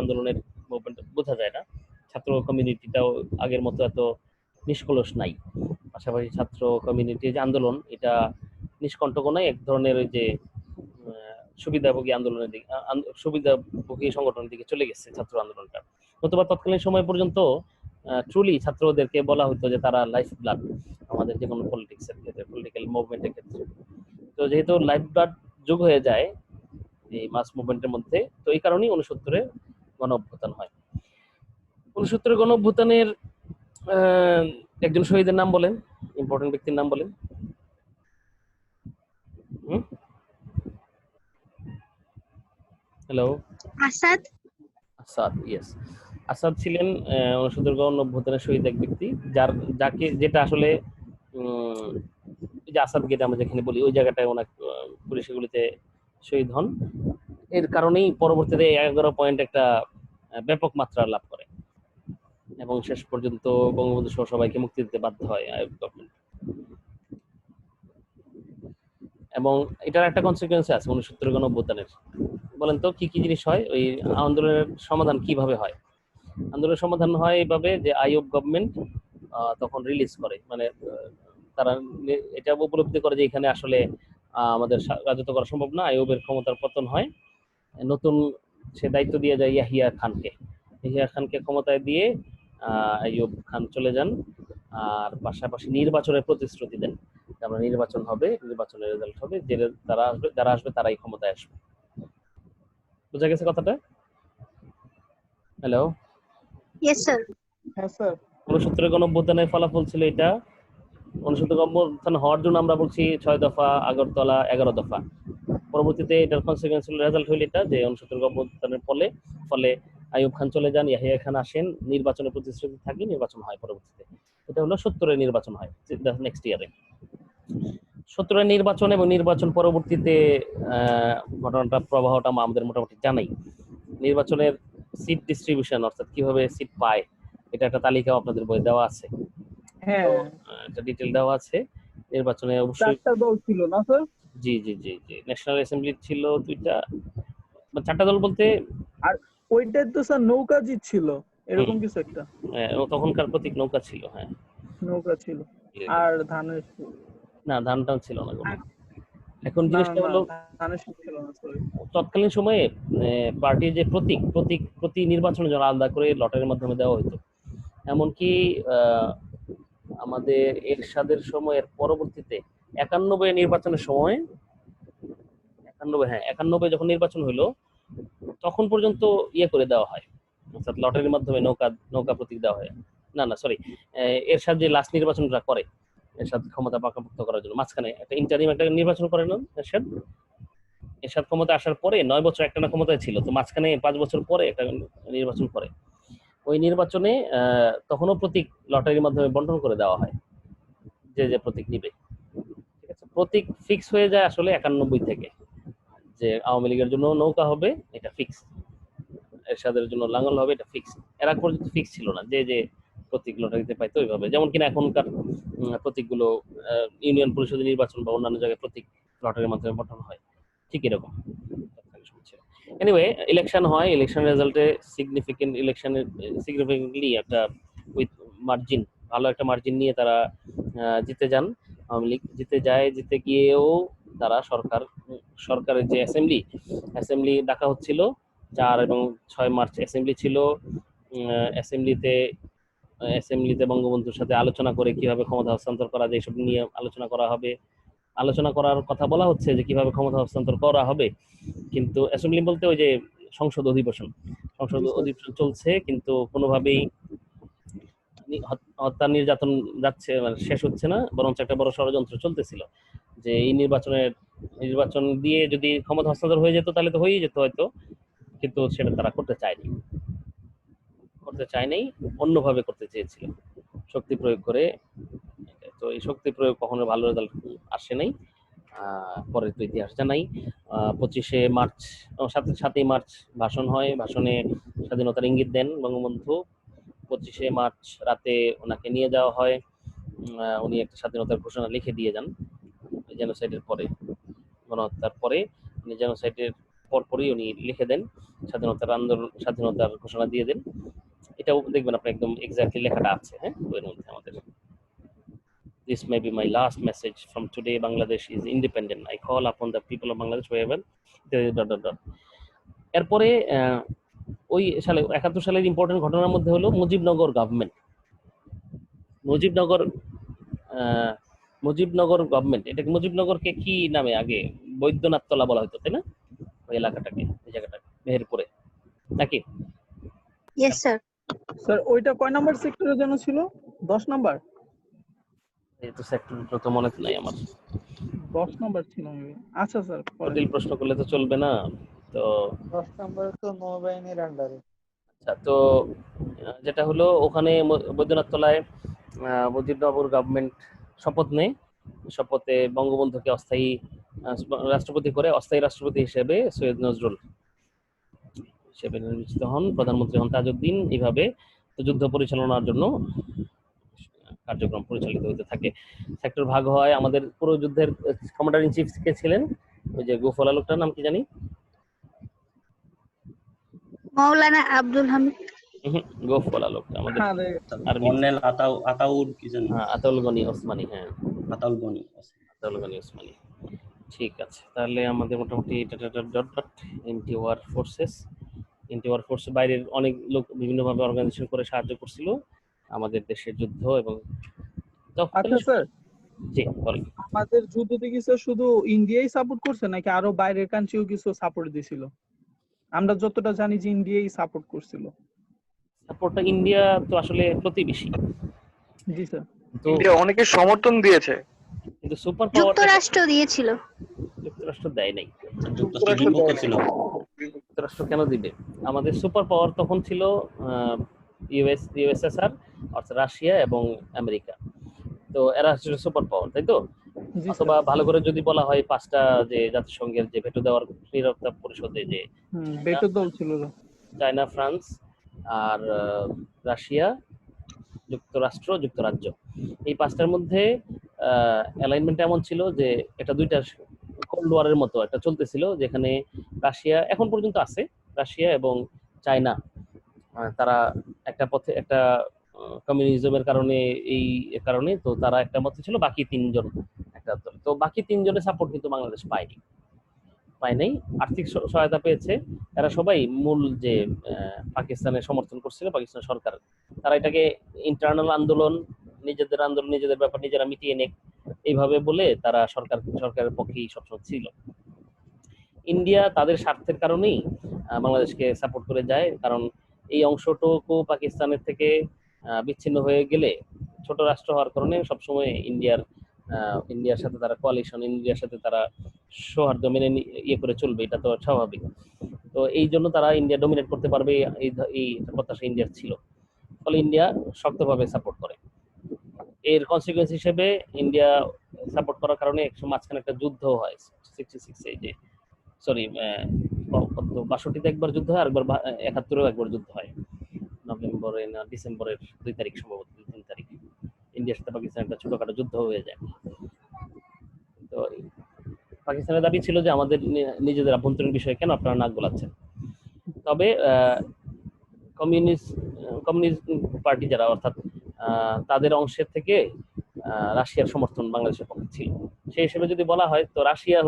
আন্দোলনের মুভমেন্ট বোঝা যায় না। ছাত্র কমিউনিটিটাও আগের মতো এত নিষ্কলুষ নাই। পাশাপাশি ছাত্র কমিউনিটির যে আন্দোলন, এটা নিষ্কণ্টক নয়, এক ধরনের ওই যে সুবিধাভোগী আন্দোলনের দিকে, সুবিধাভোগী সংগঠনের দিকে চলে গেছে ছাত্র আন্দোলনটা। নতুবা তৎকালীন সময় পর্যন্ত ট্রুলি ছাত্রদেরকে বলা হতো যে তারা লাইফ ব্লাড আমাদের যে কোনো পলিটিক্সের ক্ষেত্রে, পলিটিক্যাল মুভমেন্টের ক্ষেত্রে। তো যেহেতু লাইফ ব্লাড যোগ হয়ে যায় এই মাস মুভমেন্টের মধ্যে, তো এই কারণেই 69-এ গণ অভ্যুত্থান হয়। 69-এর গণ অভ্যুত্থানের একজন শহীদের নাম বলেন, ইম্পর্টেন্ট ব্যক্তির নাম বলেন। Hello, Asad, yes. আসাদ ছিলেন 69 গণ অভ্যুত্থানের শহীদ এক ব্যক্তি, যেটা আসলে যে আসাদ গেট আমরা যেখানে বলি, ওই জায়গাটায় ওনার পুলিশের গুলিতে শহীদ হন। এর কারণেই পরবর্তীতে 11 পয়েন্ট একটা ব্যাপক মাত্রা লাভ করে এবং শেষ পর্যন্ত বঙ্গবন্ধু সহ সবাইকে মুক্তি দিতে বাধ্য হয় আইয়ুব গভর্নমেন্ট। এবং এটার একটা কনসিকুয়েন্স আছে 69 গণ অভ্যুত্থানের। বলেন তো কি কি জিনিস হয়, ওই আন্দোলনের সমাধান কিভাবে হয়? আন্দোলনের সমাধান হয় এইভাবে যে আইয়ুব গভর্নমেন্ট তখন রিলিজ করে, মানে তারা এটা উপলব্ধি করে যে এখানে আসলে আমাদের রাজত্ব করা সম্ভব না, আইয়ুবের ক্ষমতার পতন হয়। নতুন সে দায়িত্ব দিয়ে যায় ইয়াহিয়া খানকে ক্ষমতায় দিয়ে আইয়ুব খান চলে যান। আর পাশাপাশি নির্বাচনের প্রতিশ্রুতি দেন, আমরা নির্বাচন হবে, নির্বাচনের রেজাল্ট হবে, যারা আসবে তারাই ক্ষমতায় আসবে। বুঝা গেছে কথাটা? হ্যালো। Yes sir. হ্যাঁ স্যার। 69 গণঅভ্যুত্থানের ফলাফল ছিল এটা। 69 গণঅভ্যুত্থান হওয়ার জন্য আমরা বলছি 6 দফা, আগরতলা 11 দফা। পরবর্তীতে এটার কনসিকুয়েন্স রেজাল্ট হইল এটা যে 69 গণঅভ্যুত্থানের ফলে আইয়ুব খান চলে যান, ইয়াহিয়া খান আসেন, নির্বাচনের প্রতিশ্রুতি থাকে, নির্বাচন হয় পরবর্তীতে। এটা হলো 70-এর নির্বাচন হয় নেক্সট ইয়ারে। 70-এর নির্বাচন এবং নির্বাচন পরবর্তীতে ঘটনাটা প্রবাহটা আমাদের মোটামুটি জানাই। নির্বাচনের সিট ডিস্ট্রিবিউশন অর্থাৎ কিভাবে সিট পায় এটা একটা তালিকা আপনাদের বই দেওয়া আছে। হ্যাঁ, একটা ডিটেল দেওয়া আছে। নির্বাচনে অবশ্যই 4টা দল ছিল না স্যার? জি জি জি জি ন্যাশনাল অ্যাসেম্বলি ছিল 2টা, 4টা দল বলতে আর ওইটাই তো স্যার নৌকা জিতছিল এরকম কিছু একটা। তখনকার প্রতীক নৌকা ছিল। হ্যাঁ, নৌকা ছিল আর ধানের না ধানটা ছিল না কোনো। এখন জিনিসটা হলো ধানের শীষ ছিল না সরি। তৎকালীন সময়ে পার্টির যে প্রতি নির্বাচনের জন্য আলাদা করে লটারির মাধ্যমে দেওয়া হতো। এমনকি আমাদের এরশাদের সময়ের পরবর্তীতে 91 নির্বাচনের সময় 91 যখন নির্বাচন হইলো তখন পর্যন্ত ইয়ে করে দেওয়া হয়, অর্থাৎ লটারির মাধ্যমে নৌকা প্রতীক দেওয়া হয়। না সরি, এরশাদ যে লাস্ট নির্বাচনটা করে এরশাদ ক্ষমতা পাকাপোক্ত করার জন্য মাঝখানে একটা ইন্টারিম একটা নির্বাচন করে না এরশাদ ক্ষমতা আসার পরে 9 বছর একটানা ক্ষমতায় ছিল, তো মাঝখানে 5 বছর পরে একটা নির্বাচন করে। ওই নির্বাচনে তখনও প্রতীক লটারির মাধ্যমে বন্টন করে দেওয়া হয়, যে প্রতীক নিবে। ঠিক আছে, প্রতীক ফিক্স হয়ে যায় আসলে 91 থেকে, যে আওয়ামী লীগের জন্য নৌকা হবে এটা ফিক্স, এরশাদের জন্য লাঙ্গল হবে এটা ফিক্স। এর আগ পর্যন্ত ফিক্স ছিল না, যে প্রতীক লটারিতে পাইতো ওইভাবে। যেমন কিনা এখনকার প্রতীকগুলো ইউনিয়ন পরিষদের নির্বাচন বা অন্যান্য জায়গায় প্রতীক লটারির মাধ্যমে বন্টন হয়, ঠিক এরকম। এনিওয়ে ইলেকশন হয়, ইলেকশন রেজাল্টে সিগনিফিকেন্টলি একটা উইথ মার্জিন, ভালো একটা মার্জিন নিয়ে তারা জিতে যান। আওয়ামী লীগ জিতে গিয়েও তারা সরকারের যে অ্যাসেম্বলি ডাকা হচ্ছিল 4 এবং 6 মার্চ অ্যাসেম্বলি ছিল। অ্যাসেম্বলিতে বঙ্গবন্ধুর সাথে আলোচনা করে কিভাবে ক্ষমতা হস্তান্তর করা যায় এসব নিয়ে আলোচনা করা হবে। আলোচনা করার কথা বলা হচ্ছে যে কিভাবে ক্ষমতা হস্তান্তর করা হবে, কিন্তু অ্যাসেম্বলি বলতে ওই যে সংসদ অধিবেশন চলছে, কিন্তু কোনোভাবেই হত্যা নির্যাতন যাচ্ছে, মানে শেষ হচ্ছে না, বরঞ্চ একটা বড় ষড়যন্ত্র চলতেছিল যে এই নির্বাচন দিয়ে যদি ক্ষমতা হস্তান্তর হয়ে যেত তাহলে তো হয়েই যেত হয়তো, কিন্তু সেটা তারা করতে চায়নি, অন্যভাবে করতে চেয়েছিল শক্তি প্রয়োগ করে। তো এই শক্তি প্রয়োগ কখনো ভালো রেজাল্ট আসে নাই। পরের তো ইতিহাস জানাই। 25শে মার্চ 7ই মার্চ ভাষণ হয়, ভাষণে স্বাধীনতার ইঙ্গিত দেন বঙ্গবন্ধু। 25শে মার্চ রাতে ওনাকে নিয়ে যাওয়া হয়, উনি একটা স্বাধীনতার ঘোষণা লিখে দিয়ে যান জেনোসাইডের পরে, গণহত্যার পরে উনি জেনোসাইডের পরপরই উনি লিখে দেন স্বাধীনতার ঘোষণা দিয়ে দেন। এটাও দেখবেন আপনি একদম এক্স্যাক্টলি লেখাটা আছে, হ্যাঁ বইয়ের মধ্যে আমাদের। This may be my last message from today. Bangladesh is independent. I call upon the people of Bangladesh wherever. এরপরে ওই সালে 71 সালের ইম্পর্টেন্ট ঘটনার মধ্যে হলো মুজিবনগর গভর্নমেন্ট। এটাকে মুজিবনগরকে কি নামে আগে বৈদ্যনাথ তলা বলা হতো, তাই না? ওই এলাকাটাকে, ওই জায়গাটাকে মেহেরপুরে নাকি? Yes sir. স্যার ওইটা কয় নাম্বার সেক্টরে যেন ছিল? 10 নাম্বার? এই তো সেক্টরটা তো মনে নাই আমার। 10 নাম্বার ছিল মেবি। আচ্ছা স্যার, জটিল প্রশ্ন করলে তো চলবে না। তো 10 নাম্বার তো নৌবাহিনীর আন্ডারে। আচ্ছা, তো যেটা হলো ওখানে বৈদ্যনাথ তলায় মুজিবনগর গভর্নমেন্ট শপথ নেয়। শপথে বঙ্গবন্ধুকে অস্থায়ী রাষ্ট্রপতি করে, অস্থায়ী রাষ্ট্রপতি হিসেবে সৈয়দ নজরুল হিসেবে নির্বাচিত হন, প্রধানমন্ত্রী হন তাজউদ্দিন। এইভাবে যুদ্ধ পরিচালনার জন্য কার্যক্রম পরিচালিত হতে থাকে। সেক্টর ভাগ হয়। আমাদের পুরো যুদ্ধের কমান্ডার ইন চিফ কে ছিলেন? ওই যে গোফলা লোকটার নাম কি জানি, মাওলানা আব্দুল হামিদ। গোফলা লোকটা আমাদের কর্নেল আতাউল কি জানি, আতাউল গনি ওসমানী। হ্যাঁ, আতাউল গনি ওসমানী। ঠিক আছে, তাহলে আমাদের মোটামুটি এন্টি ওয়ার ফোর্স বাইরের অনেক লোক বিভিন্নভাবে অর্গানাইজেশন করে সাহায্য করছিল আমাদের দেশের যুদ্ধ। এবং আচ্ছা স্যার, জি বলেন। আমাদের যুদ্ধতে কি স্যার শুধু ইন্ডিয়াই সাপোর্ট করছে নাকি আরো বাইরের কান্ট্রিও কিছু সাপোর্ট দিছিল? আমরা যতটা জানি যে ইন্ডিয়াই সাপোর্ট করছিল। সাপোর্টটা ইন্ডিয়া তো আসলে প্রতিবেশী, জি স্যার। তো ইন্ডিয়া অনেকে সমর্থন দিয়েছে। কিন্তু সুপার পাওয়ার যুক্তরাষ্ট্র দিয়েছিল। যুক্তরাষ্ট্র দেয় নাই। যুক্তরাষ্ট্র বিপক্ষে ছিল। যুক্তরাষ্ট্র কেন দিবে? আমাদের সুপার পাওয়ার তখন ছিল ইউএসএসআর অর্থাৎ রাশিয়া এবং আমেরিকা। তো এরা হচ্ছে সুপার পাওয়ার, তাই তো? জি অথবা স্যার। ভালো করে যদি বলা হয় 5টা যে জাতিসংঘের যে ভেটো দেওয়ার নিরাপত্তা পরিষদে যে বেটো দল ছিল। চায়না, ফ্রান্স আর রাশিয়া, যুক্তরাষ্ট্র, যুক্তরাজ্য, এই 5টার মধ্যে অ্যালাইনমেন্ট এমন ছিল যে এটা দুইটা কোল্ড ওয়ারের মতো একটা চলতেছিল, যেখানে রাশিয়া এখন পর্যন্ত আছে, রাশিয়া এবং চায়না তারা একটা পথে একটা কমিউনিজমের কারণে এই কারণে তো তারা একটা মতে ছিল, বাকি 3জন একটা দল। তো বাকি 3জনের সাপোর্ট কিন্তু বাংলাদেশ পায় নাই। আর্থিক সহায়তা পেয়েছে। এরা সবাই মূল যে পাকিস্তানের সমর্থন করছিল, পাকিস্তান সরকার, তারা এটাকে ইন্টারনাল আন্দোলন, নিজেদের আন্দোলন, নিজেদের ব্যাপার নিজেরা মিটিয়ে নেক, এইভাবে বলে তারা সরকারের পক্ষেই সবসময় ছিল। ইন্ডিয়া তাদের স্বার্থের কারণেই বাংলাদেশকে সাপোর্ট করে যায়, কারণ এই অংশটুকু পাকিস্তানের থেকে বিচ্ছিন্ন হয়ে গেলে ছোট রাষ্ট্র হওয়ার কারণে সবসময় ইন্ডিয়ার সাথে তারা কোয়ালিশন, ইন্ডিয়ার সাথে তারা সৌহার্দ্য মেনে ইয়ে করে চলবে, এটা তো স্বাভাবিক। তো এই জন্য তারা ইন্ডিয়া ডমিনেট করতে পারবে, এই প্রত্যাশা ইন্ডিয়ার ছিল, ফলে ইন্ডিয়া শক্তভাবে সাপোর্ট করে। এর কনসিকুয়েন্স হিসেবে ইন্ডিয়া সাপোর্ট করার কারণে মাঝখানে একটা যুদ্ধ হয় 66 যে সরি 62তে একবার যুদ্ধ হয়, আরেকবার 71-এও একবার যুদ্ধ হয়, নভেম্বরে না ডিসেম্বরের 2 তারিখ, সম্ভবত 3 তারিখ, ইন্ডিয়ার সাথে পাকিস্তানের একটা ছোটখাটো যুদ্ধ হয়ে যায়। তো পাকিস্তানের দাবি ছিল যে আমাদের নিজেদের আভ্যন্তরীণ বিষয়ে কেন আপনারা নাক গলাচ্ছেন। তবে কমিউনিস্ট পার্টি যারা, অর্থাৎ তাদের অংশের থেকে রাশিয়ার সমর্থন বাংলাদেশের পক্ষে ছিল। সেই হিসেবে যদি বলা হয় তো রাশিয়া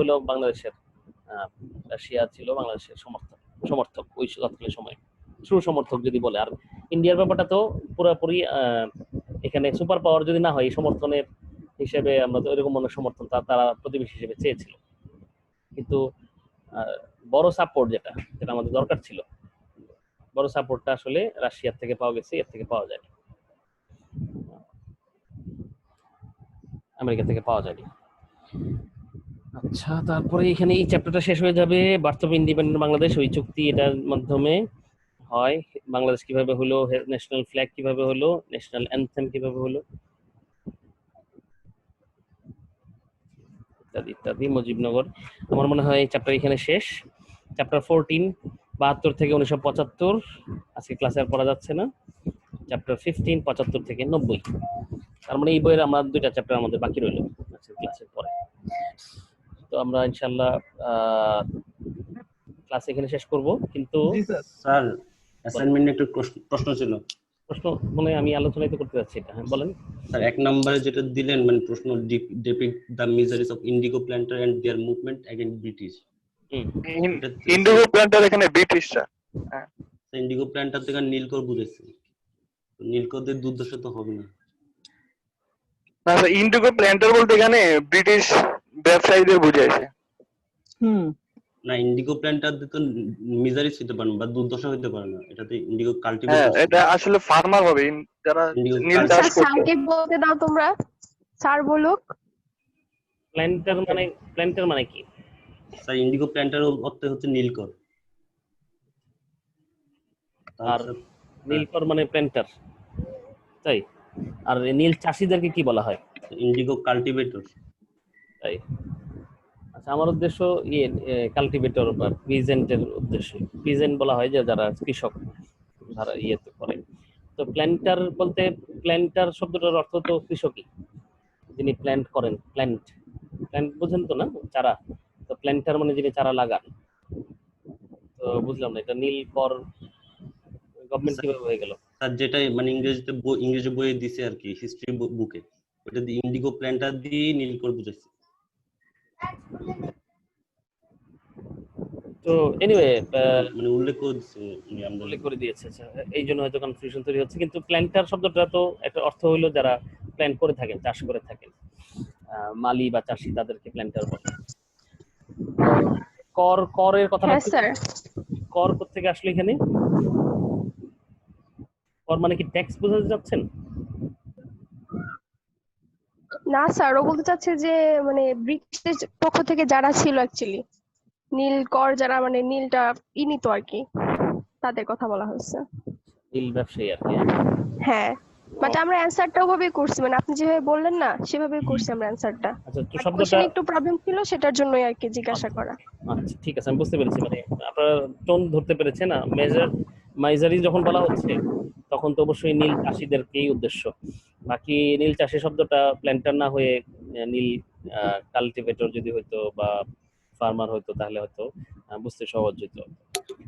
ছিল বাংলাদেশের সমর্থক ওই তৎকালীন সময়, ট্রু সমর্থক যদি বলে। আর ইন্ডিয়ার ব্যাপারটা তো পুরোপুরি এখানে সুপার পাওয়ার যদি না হয়, এই সমর্থনের হিসেবে আমরা তো এরকম অনেক সমর্থন তারা প্রতিবেশী হিসেবে চেয়েছিল, কিন্তু বড় সাপোর্ট যেটা আমাদের দরকার ছিল, বড় সাপোর্টটা আসলে রাশিয়ার থেকে পাওয়া গেছে, এর থেকে পাওয়া যায়নি, আমেরিকা থেকে পাওয়া যায়নি। আচ্ছা, তারপরে এখানে এই চ্যাপ্টারটা শেষ হয়ে যাবে। বার্থ অফ ইন্ডিপেন্ডেন্ট বাংলাদেশ, ওই চুক্তি, এটার মাধ্যমে হয় বাংলাদেশ কিভাবে হলো, ন্যাশনাল ফ্ল্যাগ কিভাবে হলো, ন্যাশনাল অ্যানথেম কিভাবে হলো, ইত্যাদি ইত্যাদি। মুজিবনগর, আমার মনে হয় চ্যাপ্টার এখানে শেষ। চ্যাপ্টার 14 72 থেকে 1975, আজকে ক্লাসে আর পড়া যাচ্ছে না। চ্যাপ্টার 15 75 থেকে 90। তার মানে এই বইয়ের আমার 2টা চ্যাপ্টার আমাদের বাকি রইল আজকে ক্লাসের পরে। তো আমরা ইনশাআল্লাহ ক্লাস এখানে শেষ করব। কিন্তু স্যার অ্যাসাইনমেন্টে একটু প্রশ্ন ছিল। প্রশ্ন মানে আমি আলোচনাই তো করতে যাচ্ছি এটা। হ্যাঁ বলেন স্যার। 1 নম্বরে যেটা দিলেন মানে প্রশ্ন, depict the miseries of indigo planter and their movement against British. Indigo planter এখানে ব্রিটিশরা, হ্যাঁ ইন্ডিগো প্ল্যান্টার থেকে নীলকর বুঝেছে, তো নীলকরদের দুর্দশা তো হবে না। না স্যার, ইন্ডিগো প্ল্যান্টার বলতে এখানে ব্রিটিশ ব্যবসায়ীদের বুঝাইছে। না, ইন্ডিগো প্ল্যান্টারদের তো মিজারিস হতে পারে না বা দুর্দশা হতে পারে না, এটাতে ইন্ডিগো কাল্টিভেটর। এটা আসলে ফার্মার হবে, যারা নীল চাষ করছে। স্যারকে বলতে দাও তোমরা, স্যার বলুক। প্ল্যান্টার মানে কি স্যার? ইন্ডিগো প্ল্যান্টার অর্থ হচ্ছে নীলকর, আর নীলকর মানে প্ল্যান্টার, তাই? আর নীল চাষীদেরকে কি বলা হয়? ইন্ডিগো কাল্টিভেটর, তাই? আচ্ছা, আমার উদ্দেশ্য কাল্টিভেটর বা পিজেন্টের উদ্দেশ্য। পিজেন্ট বলা হয় যে যারা কৃষক, যারা ইয়েতে করে। তো প্ল্যান্টার বলতে, প্ল্যান্টার শব্দটার অর্থ তো কৃষকই, যিনি প্ল্যান্ট করেন। প্ল্যান্ট বুঝেন তো না, চারা। তো প্ল্যান্টার মানে যিনি চারা লাগান। তো বুঝলাম না এটা নীলকর গভর্নমেন্ট কিভাবে হয়ে গেল? স্যার যেটা মানে ইংরেজি বইয়ে দিছে আর কি, হিস্ট্রি বুকে, ওটা দিয়ে ইন্ডিগো প্ল্যান্টার দিয়ে নীলকর বুঝাইছে। তো এনিওয়ে মানে উল্লেখ করে দিয়েছে, এই জন্য হয়তো কনফিউশন তৈরি হচ্ছে। কিন্তু প্ল্যান্টার শব্দটা তো একটা অর্থ হইলো যারা প্ল্যান করে থাকেন, চাষ করে থাকেন, মালি বা চাষি, তাদেরকে প্ল্যান্টার বলে। করের কথা, হ্যাঁ স্যার। কর কোথা থেকে আসলো এখানে? কর মানে কি ট্যাক্স বোঝাতে যাচ্ছেন? না স্যার, ও বলতে চাচ্ছে যে মানে ব্রিটিশদের পক্ষ থেকে যারা ছিল অ্যাকচুয়ালি নীল কর, যারা মানে নীলটা নিত আর কি, তাদের কথা বলা হয়েছে। নীল ব্যবসায়ী আর কি। হ্যাঁ, বাট আমরা অ্যানসারটা ওভাবেই করছি, মানে আপনি যেভাবে বললেন না সেভাবেই করছি আমরা অ্যানসারটা। আচ্ছা, তো কোশ্চেন শব্দটা একটু প্রবলেম ছিল, সেটার জন্যই আর কি জিজ্ঞাসা করা। আচ্ছা ঠিক আছে, আমি বুঝতে পেরেছি। মানে আপনারা টোন ধরতে পেরেছেন না। মাইজারি যখন বলা হচ্ছে তখন তো অবশ্যই নীল চাষিদেরকেই উদ্দেশ্য। বাকি নীল চাষি শব্দটা প্ল্যান্টার না হয়ে নীল কাল্টিভেটর যদি হইতো বা ফার্মার হইতো তাহলে হয়তো বুঝতে সহজ হইতো।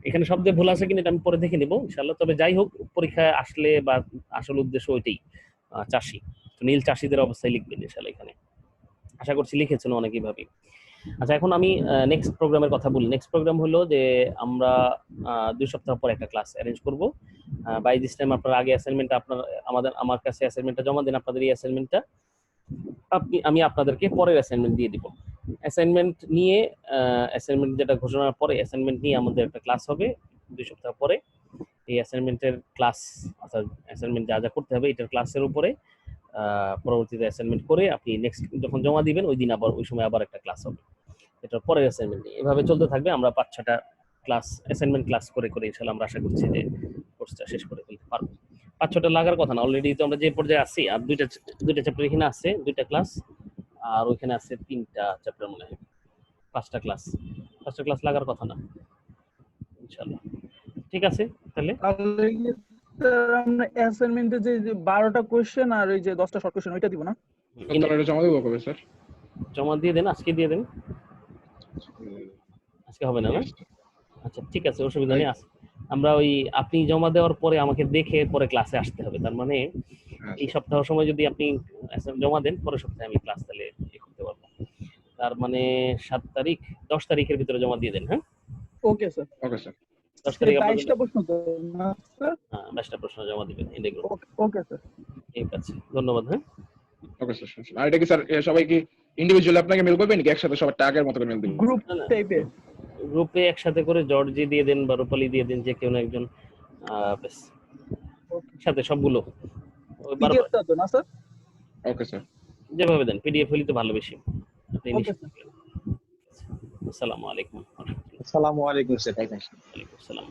এখানে শব্দে ভুল আছে কিনা এটা আমি পরে দেখে নিব ইনশাআল্লাহ। তবে যাই হোক, পরীক্ষায় আসলে বা আসল উদ্দেশ্য ওইটাই, চাষি। তো নীল চাষিদের অবস্থায় লিখবেন ইনশাআল্লাহ এখানে। আশা করছি লিখেছেন অনেকেই ভাবে। আচ্ছা, এখন আমি নেক্সট প্রোগ্রামের কথা বলি। নেক্সট প্রোগ্রাম হলো যে আমরা 2 সপ্তাহ পর একটা ক্লাস অ্যারেঞ্জ করব। বাই দিস টাইম আপনারা আগে অ্যাসাইনমেন্টটা আমার কাছে অ্যাসাইনমেন্টটা জমা দিন। আপনাদের এই অ্যাসাইনমেন্টটা আমি আপনাদেরকে পরের অ্যাসাইনমেন্ট দিয়ে দিব। অ্যাসাইনমেন্ট নিয়ে অ্যাসাইনমেন্ট যেটা ঘোষণার পরে অ্যাসাইনমেন্ট নিয়ে আমাদের একটা ক্লাস হবে 2 সপ্তাহ পরে। এই অ্যাসাইনমেন্টের ক্লাস, অর্থাৎ অ্যাসাইনমেন্ট যা যা করতে হবে এটার ক্লাসের উপরে পরবর্তীতে অ্যাসাইনমেন্ট করে আপনি নেক্সট যখন জমা দিবেন ওই দিন আবার ওই সময় আবার একটা ক্লাস হবে এটার পরের অ্যাসাইনমেন্ট নিয়ে। এভাবে চলতে থাকবে। আমরা 5-6টা ক্লাস অ্যাসাইনমেন্ট ক্লাস করে করে ইনশাআল্লাহ আমরা আশা করছি যে কোর্সটা শেষ করে ফেলতে পারবো। 5-6টা লাগার কথা না, অলরেডি তো আমরা যে পর্যায়ে আছি। আর দুইটা চ্যাপ্টার এখানে আছে, 2টা ক্লাস, আর ওইখানে আছে 3টা চ্যাপ্টার মনে হয়। 5টা ক্লাস লাগার কথা না ইনশাআল্লাহ। ঠিক আছে তাহলে তাহলে কি স্যার আমরা অ্যাসাইনমেন্টে যে 12টা কোশ্চেন আর ওই যে 10টা শর্ট কোশ্চেন ওইটা দিব না? তাহলে এটা জমা দেবো কবে স্যার? জমা দিয়ে দেন, আজকে দিয়ে দেন। আজকে হবে না না? আচ্ছা ঠিক আছে, অসুবিধা নেই। আমরা ওই আপনি জমা দেওয়ার পরে আমাকে দেখে পরে ক্লাসে আসতে হবে। তার মানে এই সপ্তাহ সময় যদি আপনি জমা দেন, পরের সপ্তাহে আমি ক্লাস তাহলে করতে পারবো। তার মানে 7 তারিখ 10 তারিখের ভিতরে জমা দিয়ে দেন। হ্যাঁ ওকে স্যার। 10 তারিখ 22টা প্রশ্ন তো না স্যার? হ্যাঁ, 22টা প্রশ্ন জমা দিবেন ইন্ডিগ্রুপ। Okay sir. ঠিক আছে, ধন্যবাদ। হ্যাঁ ওকে স্যার। আর এটা কি স্যার সবাই কি ইন্ডিভিজুয়ালি আপনাকে মেল করবে নাকি একসাথে সবার টাকার মতো করে মেল দিবেন? গ্রুপ টাইপের, গ্রুপে একসাথে করে জর্জি দিয়ে দেন বা রূপালী দিয়ে দেন, যে কেউ না একজন। বেশ, সাথে সবগুলো পিডিএফটা তো না স্যার? Okay sir. যেভাবে দেন, পিডিএফ হলে তো ভালো বেশি। আপনি ওকে স্যার। আসসালামু আলাইকুম। আসসালামু আলাইকুম স্যার। ওয়ালাইকুম আসসালাম।